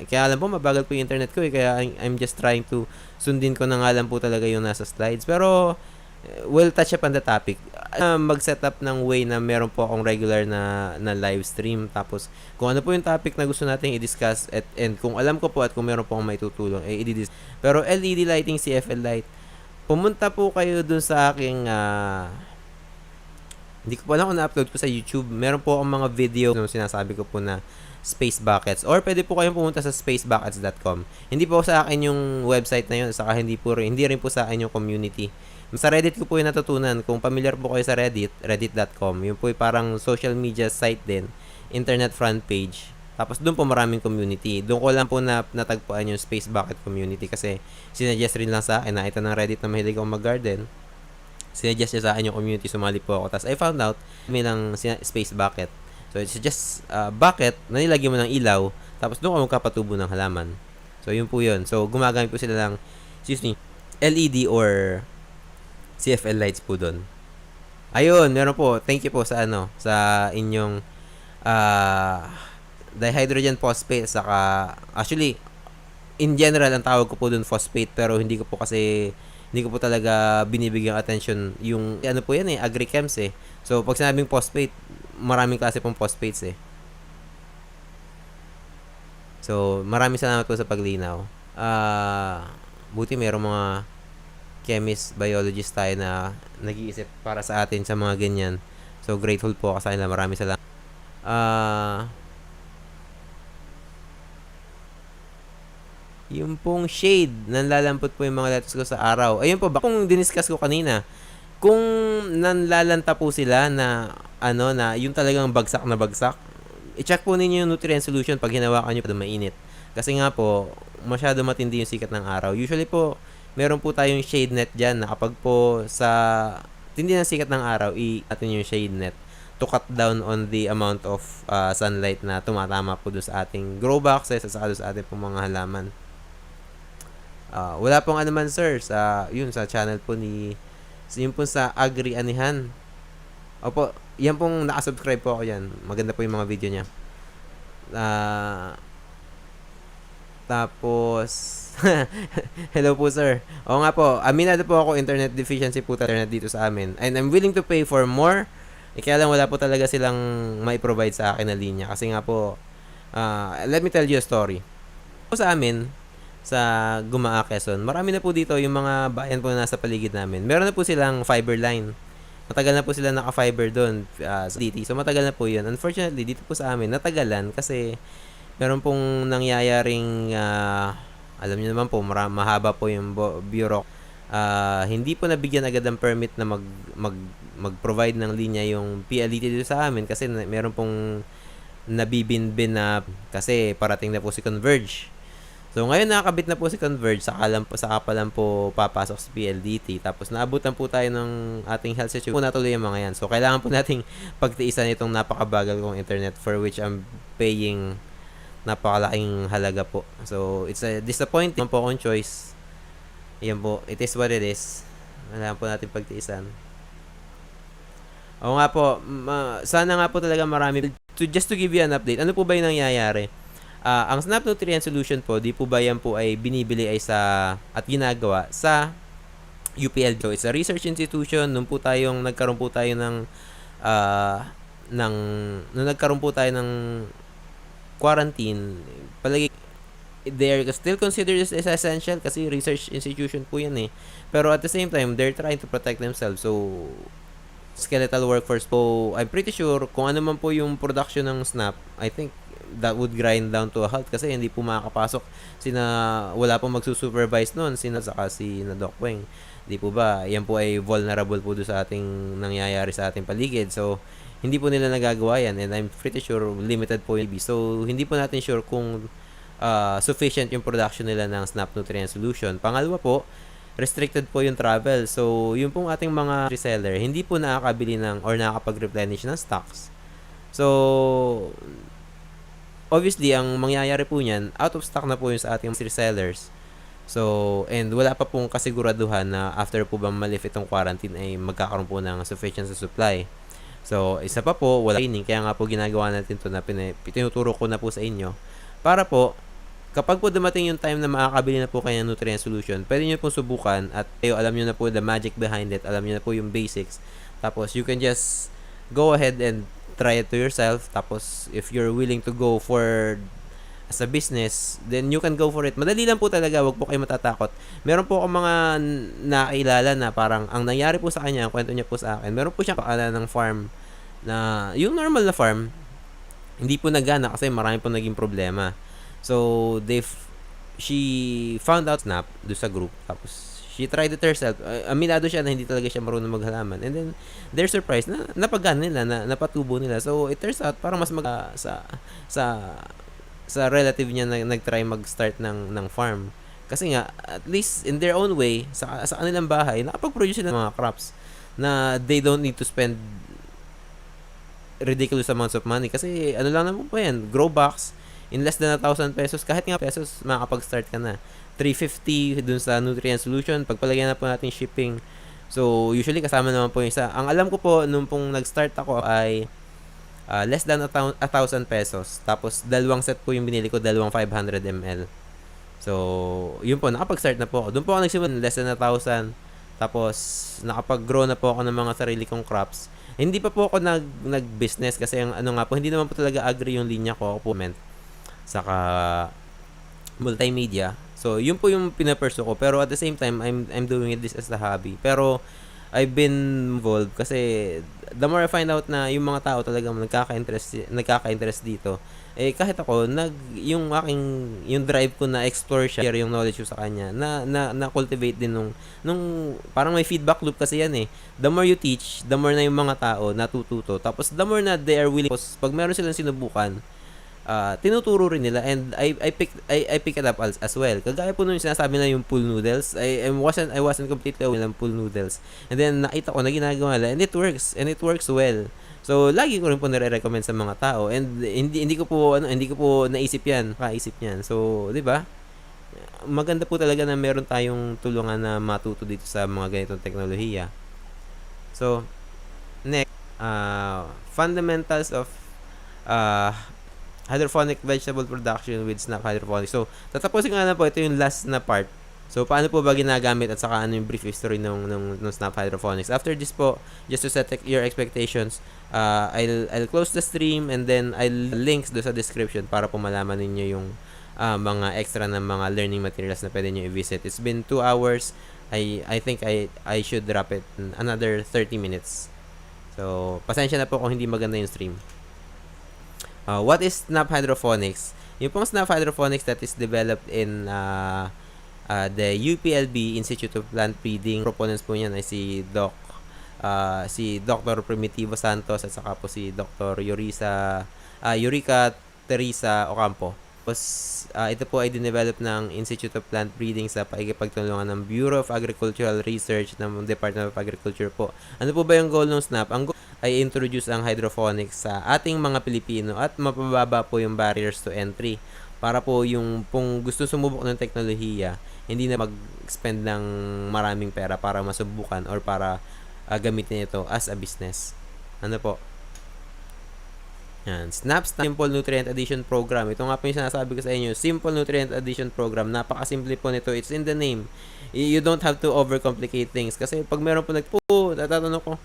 Speaker 1: kaya alam po mabagal po yung internet ko kaya I'm just trying to sundin ko na nga lang po talaga yung nasa slides. Pero we'll touch upon the topic. Mag-set up ng way na meron po akong regular na live stream. Tapos, kung ano po yung topic na gusto nating i-discuss and kung alam ko po at kung meron po akong maitutulong, i-discuss. Pero LED lighting, CFL light, pumunta po kayo dun sa aking hindi ko pa lang kung na-upload ko sa YouTube. Meron po akong mga video na sinasabi ko po na Space Buckets. Or pwede po kayong pumunta sa spacebuckets.com. Hindi po sa akin yung website na yun. Saka hindi rin po sa akin yung community. Sa Reddit ko po yung natutunan. Kung familiar po kayo sa Reddit, reddit.com. Yun po yung parang social media site din. Internet front page. Tapos doon po maraming community. Doon ko lang po natagpuan yung Space Bucket community kasi sinuggest rin lang sa akin na ito ng Reddit na mahilig akong mag-garden. Sinuggest niya sa akin yung community, sumali po ako. Tapos I found out may lang Space Bucket. So it's just bucket na nilagyan mo ng ilaw tapos doon ka magkapatubo ng halaman. So yun po yun. So gumagamit po sila ng LED or CFL lights po doon. Ayun, meron po. Thank you po sa inyong dihydrogen phosphate saka actually in general ang tawag ko po doon phosphate pero hindi ko po talaga binibigyang attention yung ano po yan agri-chems eh. So pag sinabing phosphate, maraming klase pong phosphates eh. So maraming salamat po sa paglinaw. Buti mayroong mga chemist, biologist tayo na nag-iisip para sa atin sa mga ganyan. So grateful po ako sa kanila. Maraming salamat. Yung pong shade, nanlalampot po yung mga lettuce ko sa araw. Ayun po, kung diniscuss ko kanina, kung nanlalanta po sila na yung talagang bagsak na bagsak, i-check po ninyo yung nutrient solution pag hinawakan nyo pa mainit. Kasi nga po, masyado matindi yung sikat ng araw. Usually po, meron po tayong shade net dyan na kapag po sa tindi ng sikat ng araw, natin yung shade net to cut down on the amount of sunlight na tumatama po doon sa ating grow boxes at sa ating pong mga halaman. Wala pong anuman sir sa channel po yun po sa Agri Anihan. Opo, yan pong nakasubscribe po ako yan. Maganda po yung mga video niya. Tapos hello po sir. Oo nga po, aminado po ako internet deficiency po internet dito sa amin. And I'm willing to pay for more. Kaya lang wala po talaga silang mai-provide sa akin na linya. Kasi nga po, let me tell you a story. Sa amin, sa Gumaa, Quezon, marami na po dito yung mga bayan po na nasa paligid namin. Meron na po silang fiber line. Matagal na po sila naka-fiber doon sa DT. So matagal na po yun. Unfortunately, dito po sa amin, natagalan kasi meron pong nangyayaring, alam niyo naman po, mahaba po yung bureau. Hindi po nabigyan agad ng permit na mag-provide ng linya yung PLDT dito sa amin kasi meron pong nabibinbin na kasi parating na po si Converge. So, ngayon nakakabit na po si Converge, saka pa lang po papasok sa PLDT. Tapos, naabutan po tayo ng ating health situation. Natuloy yung mga yan. So, kailangan po nating pagtiisan itong napakabagal kong internet for which I'm paying napakalaking halaga po. So, it's a disappointing po akong choice. Yan po. It is what it is. Kailangan po natin pagtiisan. Oo nga po. Sana nga po talaga marami. Just to give you an update, ano po ba yung nangyayari? Ang Snap Nutrient Solution po, di po ba yan po ay binibili at ginagawa sa UPL. So, it's a research institution. Nung nagkaroon po tayo ng quarantine, palagi they are still considered as essential kasi research institution po yan eh. Pero at the same time, they're trying to protect themselves. So, skeletal workforce po, I'm pretty sure kung ano man po yung production ng Snap, I think that would grind down to a halt kasi hindi po makakapasok wala pong magsusupervise noon saka si na Doc Weng. Di po ba? Yan po ay vulnerable po doon sa ating nangyayari sa ating paligid. So, hindi po nila nagagawa yan and I'm pretty sure limited po yung So, hindi po natin sure kung sufficient yung production nila ng Snap Nutrient Solution. Pangalawa po, restricted po yung travel. So, yung pong ating mga reseller, hindi po nakakabili or nakakapag-replenish ng stocks. So, obviously, ang mangyayari po niyan, out of stock na po yung sa ating resellers. So, and wala pa pong kasiguraduhan na after po ba malif itong quarantine ay magkakaroon po ng sufficient sa supply. So, isa pa po, wala training. Kaya nga po ginagawa natin to na tinuturo ko na po sa inyo. Para po, kapag po dumating yung time na makakabili na po kayo ng nutrient solution, pwede nyo po subukan at kayo alam nyo na po the magic behind it, alam nyo na po yung basics. Tapos, you can just go ahead and try it to yourself. Tapos, if you're willing to go for as a business, then you can go for it. Madali lang po talaga, wag po kayo matatakot. Meron po akong mga nakilala na parang ang nangyari po sa kanya, ang kwento niya po sa akin, meron po siyang pakala ng farm na yung normal na farm, hindi po nagana kasi marami po naging problema. So, she found out Snap do sa group. Tapos, she tried it herself. Aminado siya na hindi talaga siya marunong maghalaman. And then, they're surprised na napagana nila, na napatubo nila. So, it turns out, parang mas sa relative niya na nag-try mag-start ng farm. Kasi nga, at least in their own way, sa kanilang bahay, nakapag-produce sila ng mga crops na they don't need to spend ridiculous amounts of money. Kasi, ano lang naman po yan, grow box, in less than 1,000 pesos, kahit nga pesos, makakapag-start ka na. 350 dun sa nutrient solution, pagpalagyan na po natin shipping. So, usually kasama naman po yung isa. Ang alam ko po, nung pong nag-start ako ay less than 1,000 pesos. Tapos, dalawang set po yung binili ko, dalawang 500 ml. So, yun po, nakapag-start na po ako. Doon po ako nagsimula, less than 1,000. Tapos, nakapag-grow na po ako ng mga sarili kong crops. Hindi pa po ako nag-business kasi ang ano nga po, hindi naman po talaga agree yung linya ko. Ako po saka multimedia. So, yun po yung pinapursue ko. Pero at the same time, I'm doing this as a hobby. Pero, I've been involved kasi the more I find out na yung mga tao talagang nagkaka-interest dito, eh kahit ako yung drive ko na explore siya, share yung knowledge ko sa kanya, na cultivate din nung parang may feedback loop kasi yan eh. The more you teach, the more na yung mga tao natututo. Tapos the more na they are willing, pag meron silang sinubukan, tinuturo rin nila, and I pick it up as well. Kagaya po nung sinasabi na yung pool noodles, I wasn't completely aware ng pool noodles. And then nakita ko na ginagawa nila, and it works well. So lagi ko rin po nire-recommend sa mga tao, and hindi ko po naisip yan, kaisip niyan. So, 'di ba? Maganda po talaga na meron tayong tulungan na matuto dito sa mga ganitong teknolohiya. So, next, fundamentals of hydroponic vegetable production with Snap Hydroponics. So, tatapusin ko na po, ito yung last na part. So, paano po ba ginagamit at saka ano yung brief history ng Snap Hydroponics. After this po, just to set your expectations, I'll close the stream, and then I'll links do sa description para po malaman ninyo yung mga extra na mga learning materials na pwede nyo i-visit. It's been 2 hours. I think I should wrap it in another 30 minutes. So, pasensya na po kung hindi maganda yung stream. What is Snap Hydroponics? Yung pong Snap Hydroponics that is developed in the UPLB Institute of Plant Breeding. Proponents po niyan ay si Dr. Primitivo Santos at saka po si Dr. Eureka Teresa Ocampo. Tapos, ito po ay dinevelop ng Institute of Plant Breeding sa pakikipagtulungan ng Bureau of Agricultural Research ng Department of Agriculture po. Ano po ba yung goal ng Snap? Ang goal ay introduce ang hydroponics sa ating mga Pilipino at mapababa po yung barriers to entry para po yung pong gusto sumubok ng teknolohiya, hindi na mag-spend ng maraming pera para masubukan or para gamitin ito as a business. Ano po? Yan. Snap Simple Nutrient Addition Program. Ito nga po yung sinasabi ko sa inyo. Simple Nutrient Addition Program. Napakasimple po nito. It's in the name. You don't have to overcomplicate things. Kasi pag meron po natatanong ko,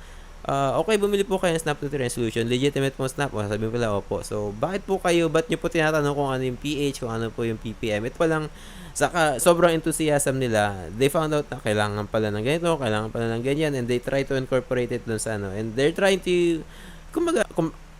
Speaker 1: okay, bumili po kayo ng Snap Nutrient Solution. Legitimate po Snap. Sabi ko pala, opo. So, ba't nyo po tinatanong kung ano yung pH, kung ano po yung ppm? Ito pa lang, saka sobrang enthusiasm nila. They found out na kailangan pala ng ganito, kailangan pala ng ganyan, and they try to incorporate it dun sa and they're trying to,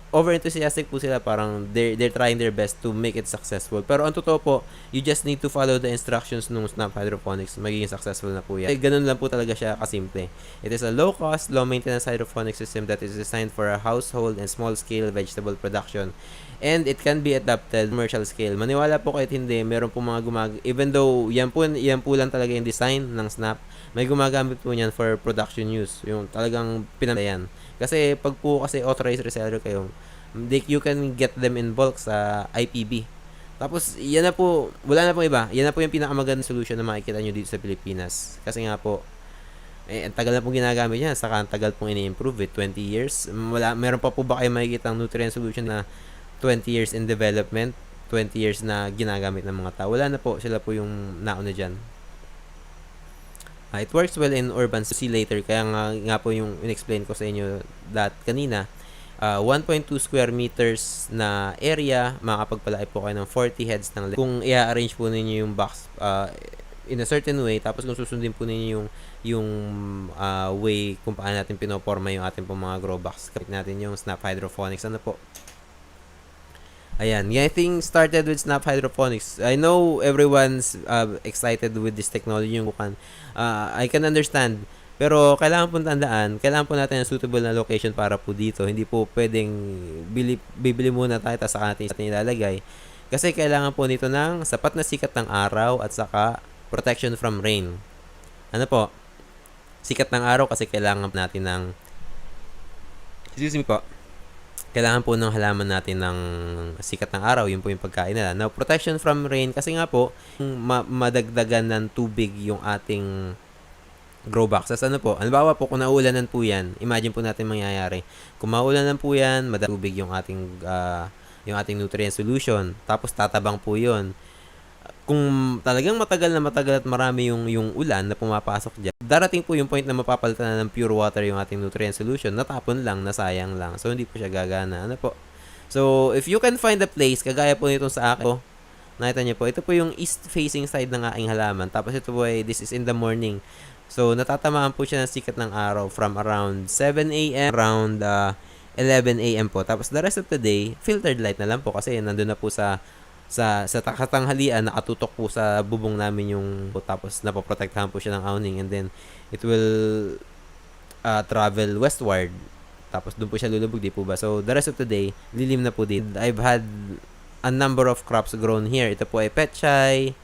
Speaker 1: over-enthusiastic po sila, parang they're trying their best to make it successful. Pero ang totoo po, you just need to follow the instructions ng Snap Hydroponics, magiging successful na po yan. Ganun lang po talaga siya kasimple. It is a low-cost, low-maintenance hydroponic system that is designed for a household and small-scale vegetable production. And it can be adapted commercial scale. Maniwala po kahit hindi, meron po mga even though yan po lang talaga yung design ng Snap, may gumagamit po niyan for production use. Yung talagang pinamalayan. Kasi pag po kasi authorized reseller kayo, You can get them in bulk sa IPB. Tapos, yan na po, wala na po iba. Yan na po yung pinakamagandang solution na makikita nyo dito sa Pilipinas. Kasi nga po, ang tagal na pong ginagamit yan, saka ang tagal pong ini-improve it, 20 years. Meron pa po ba kayo makikita ang nutrient solution na 20 years in development, 20 years na ginagamit ng mga tao? Wala na po, sila po yung nauna dyan. It works well in urban, see later. Kaya nga po yung in-explain ko sa inyo kanina, 1.2 square meters na area, makakapagpalaki po kayo ng 40 heads ng kung i-arrange po ninyo yung box in a certain way, tapos kung susundin po ninyo yung way kung paano natin pinoporma yung ating pong mga grow box. Kapit natin yung Snap Hydroponics. Ano po? Ayan, getting started with Snap Hydroponics. I know everyone's excited with this technology. I can understand. Pero kailangan po tandaan, kailangan po natin ng suitable na location para po dito. Hindi po pwedeng bibili muna tayo tapos saka natin ilalagay. Kasi kailangan po nito ng sapat na sikat ng araw at saka protection from rain. Ano po? Sikat ng araw kasi kailangan natin ng kailangan po ng halaman natin ng sikat ng araw, yun po yung pagkain nila. Now, protection from rain, kasi nga po, madagdagan ng tubig yung ating grow boxes. Ano po? Halimbawa po, kung naulanan po yan, imagine po natin mangyayari. Kung maulanan po yan, tubig yung ating nutrient solution. Tapos tatabang po yun. Kung talagang matagal at marami yung ulan na pumapasok dyan, darating po yung point na mapapalitan na ng pure water yung ating nutrient solution, natapon lang, nasayang lang. So, hindi po siya gagana. Ano po? So, if you can find a place, kagaya po nitong sa akin, nakita niyo po, ito po yung east-facing side ng aking halaman. Tapos ito po this is in the morning. So, natatamaan po siya ng sikat ng araw from around 7 a.m. around 11 a.m. po. Tapos, the rest of the day, filtered light na lang po kasi nandun na po sa katanghalian, nakatutok po sa bubong namin yung tapos napoprotektahan po siya ng awning, and then it will travel westward, tapos doon po siya lulubog, di po ba? So the rest of the day, lilim na po din. I've had a number of crops grown here. Ito po ay pechay,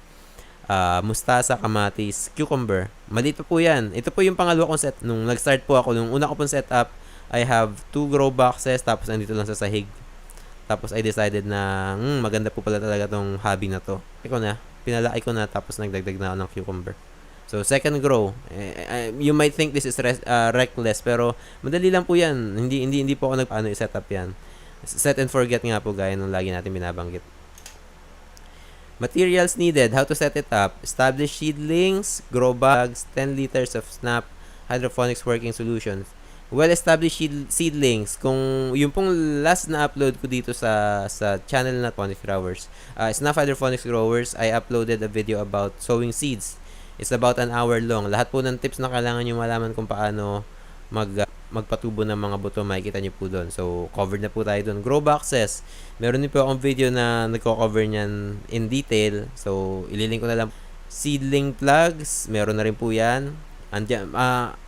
Speaker 1: mustasa, kamatis, cucumber. Maliit po yan. Ito po yung pangalawa kong set. Nung nag-start po ako, nung una ko pong setup, I have 2 grow boxes, tapos andito lang sa sahig. Tapos I decided na maganda po pala talaga tong hobby na to. Pinalaki ko na, tapos nagdagdag na ako ng cucumber. So second grow, you might think this is reckless, pero madali lang po yan. Hindi po ako i-set up yan. Set and forget nga po, gaya nung lagi natin binabanggit. Materials needed, how to set it up: establish seedlings, grow bags, 10 liters of Snap Hydroponics working solutions. Well-established seedlings. Kung yung pong last na upload ko dito sa channel na Hydroponic Growers, Snap Hydroponics Growers, I uploaded a video about sowing seeds. It's about an hour long. Lahat po ng tips na kailangan nyo malaman kung paano magpatubo ng mga buto, makikita nyo po doon. So, covered na po tayo doon. Grow boxes. Meron din po akong video na nagko-cover nyan in detail. So, ililink ko na lang. Seedling plugs, meron na rin po yan.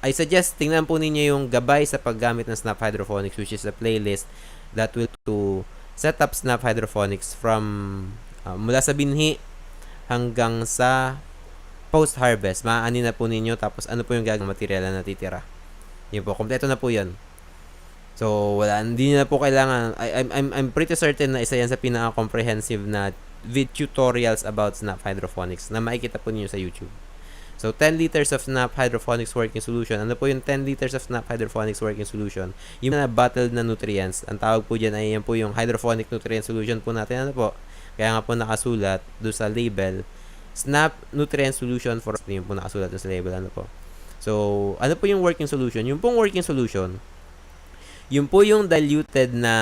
Speaker 1: I suggest tingnan po ninyo yung gabay sa paggamit ng Snap Hydroponics, which is a playlist that will to set up Snap Hydroponics from mula sa binhi hanggang sa post-harvest. Maaani na po ninyo, tapos ano po yung gagawing material na natitira. Yun po, kompleto na po yun. So, hindi na po kailangan. I'm pretty certain na isa yan sa pinaka-comprehensive na tutorials about Snap Hydroponics na makikita po ninyo sa YouTube. So, 10 liters of Snap Hydroponics working solution. Ano po yung 10 liters of Snap Hydroponics working solution? Yung na bottled na nutrients. Ang tawag po dyan ay yan po yung hydroponic nutrient solution po natin. Ano po? Kaya nga po nakasulat doon sa label, Snap Nutrient Solution for, yung po nakasulat doon sa label. Ano po? So, ano po yung working solution? Yung pong working solution, yung po yung diluted na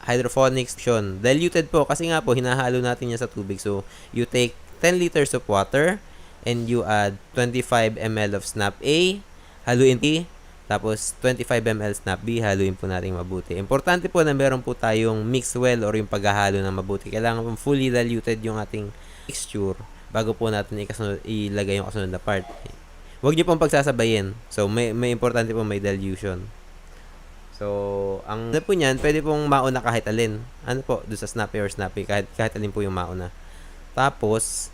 Speaker 1: hydroponics solution. Diluted po kasi nga po, hinahalo natin yan sa tubig. So, you take 10 liters of water, and you add 25 ml of Snap A, haluin A, tapos 25 ml Snap B, haluin po natin mabuti. Importante po na meron po tayong mix well or yung paghahalo ng mabuti. Kailangan po fully diluted yung ating mixture bago po natin ilagay yung kasunod na part. Huwag niyo pong pagsasabayin. So, may importante po may dilution. So, ang ano po niyan, pwede pong mauna kahit alin. Ano po, doon sa Snappy or Snappy, kahit alin po yung mauna. Tapos,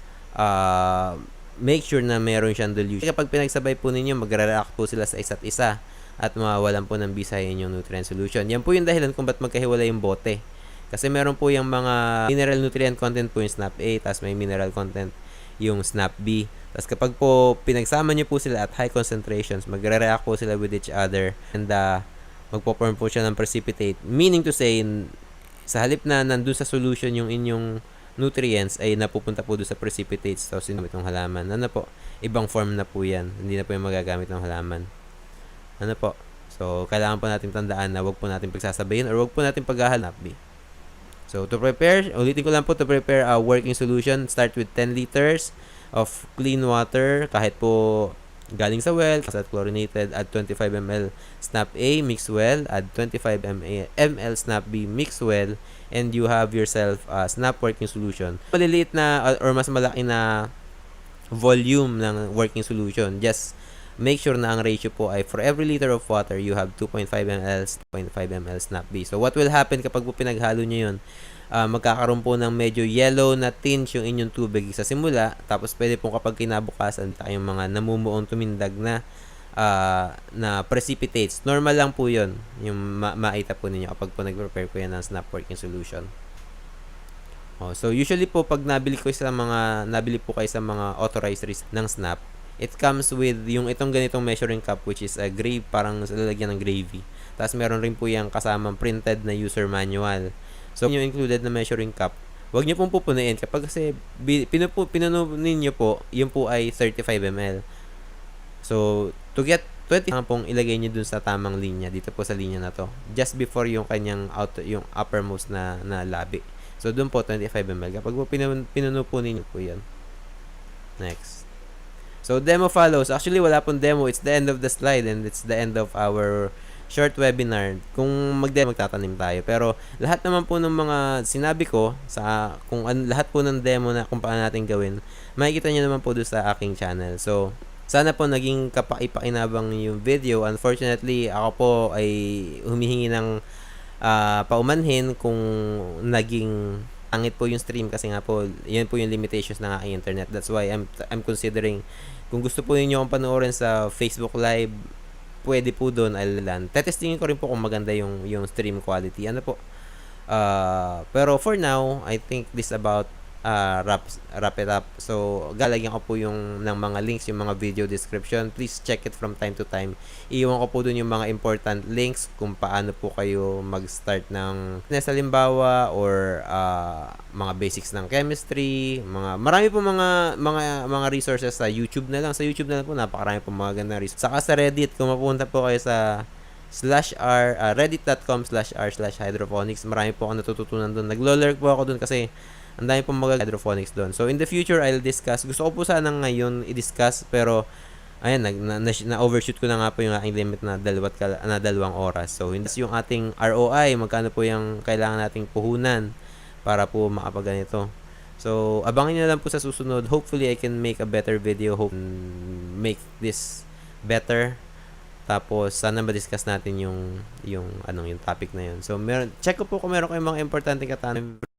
Speaker 1: make sure na meron siyang dilution. Kapag pinagsabay po ninyo, magre-react po sila sa isa't isa. at mawawalan po ng bisa yung nutrient solution. Yan po yung dahilan kung ba't magkahiwalay yung bote. Kasi meron po yung mga mineral nutrient content po yung SNAP A, tapos may mineral content yung SNAP B. Tapos kapag po pinagsama nyo po sila at high concentrations, magre-react po sila with each other and magpo-form po siya ng precipitate. Meaning to say, sa halip na nandun sa solution yung inyong nutrients ay napupunta po doon sa precipitates. So, sinumit ng halaman. Ano po? Ibang form na po yan. Hindi na po yung magagamit ng halaman. Ano po? So, kailangan po natin tandaan na wag po natin pagsasabayin or wag po natin paghahanap. So, to prepare, ulitin ko lang po, to prepare a working solution, start with 10 liters of clean water, kahit po galing sa well, at chlorinated, add 25 ml SNAP A, mix well, add 25 ml SNAP B, mix well, and you have yourself a SNAP working solution. Maliliit na or mas malaki na volume ng working solution, just make sure na ang ratio po ay for every liter of water, you have 2.5 ml, 0.5 ml SNAP B. So, what will happen kapag po pinaghalo nyo yun? Magkakaroon po ng medyo yellow na tinge yung inyong tubig sa simula, tapos pwede po kapag kinabukasan yung mga namumuong tumindag na precipitates. Normal lang po yun, yung maita po ninyo kapag po nag-prepare po yan ng SNAP working solution. So usually po pag nabili po kayo sa mga authorized ng SNAP, it comes with yung itong ganitong measuring cup, which is a gravy, parang lalagyan ng gravy. Tapos meron rin po yung kasamang printed na user manual. So, yung included na measuring cup, huwag nyo pong pupunuin kapag kasi pinuno ninyo po, yun po ay 35 ml. So, to get 20 pong ilagay nyo dun sa tamang linya, dito po sa linya na to, just before yung kanyang yung uppermost na labi. So, dun po 25 ml. Kapag po pinuno po ninyo po yan. Next. So, demo follows. Actually, wala pong demo. It's the end of the slide and it's the end of our short webinar. Kung magtatanim tayo. Pero lahat naman po ng mga sinabi ko lahat po ng demo na kung paano natin gawin, makikita niyo naman po doon sa aking channel. So, sana po naging kapaki-pakinabang yung video. Unfortunately, ako po ay humihingi ng paumanhin kung naging pangit po yung stream kasi nga po, yan po yung limitations ng aking internet. That's why I'm considering, kung gusto po niyo akong panoorin sa Facebook Live, pwede po doon, tetestingin ko rin po kung maganda yung stream quality. Ano po? Pero for now, I think this about wrap it up. So, galagyan ko po yung ng mga links, yung mga video description. Please check it from time to time. Iiwan ko po doon yung mga important links kung paano po kayo mag-start ng halimbawa or mga basics ng chemistry, marami po mga resources sa YouTube na lang. Sa YouTube na lang po napakarami po mga ganda resources. Saka sa Reddit, kung mapunta po kayo sa reddit.com/r/hydroponics, marami po ako natututunan doon. Naglo-lurk po ako doon kasi ang dami pong mga hydroponics doon. So, in the future, I'll discuss. Gusto ko po sana ngayon i-discuss, pero ayan, na-overshoot ko na nga po yung aking limit na 2 oras. So, hindi yung ating ROI, magkano po yung kailangan nating puhunan para po makapaganito. So, abangin nyo lang po sa susunod. Hopefully, I can make a better video. Hope make this better. Tapos, sana ma-discuss natin yung topic na yun. So, check ko po kung meron kayong mga importante katanungan.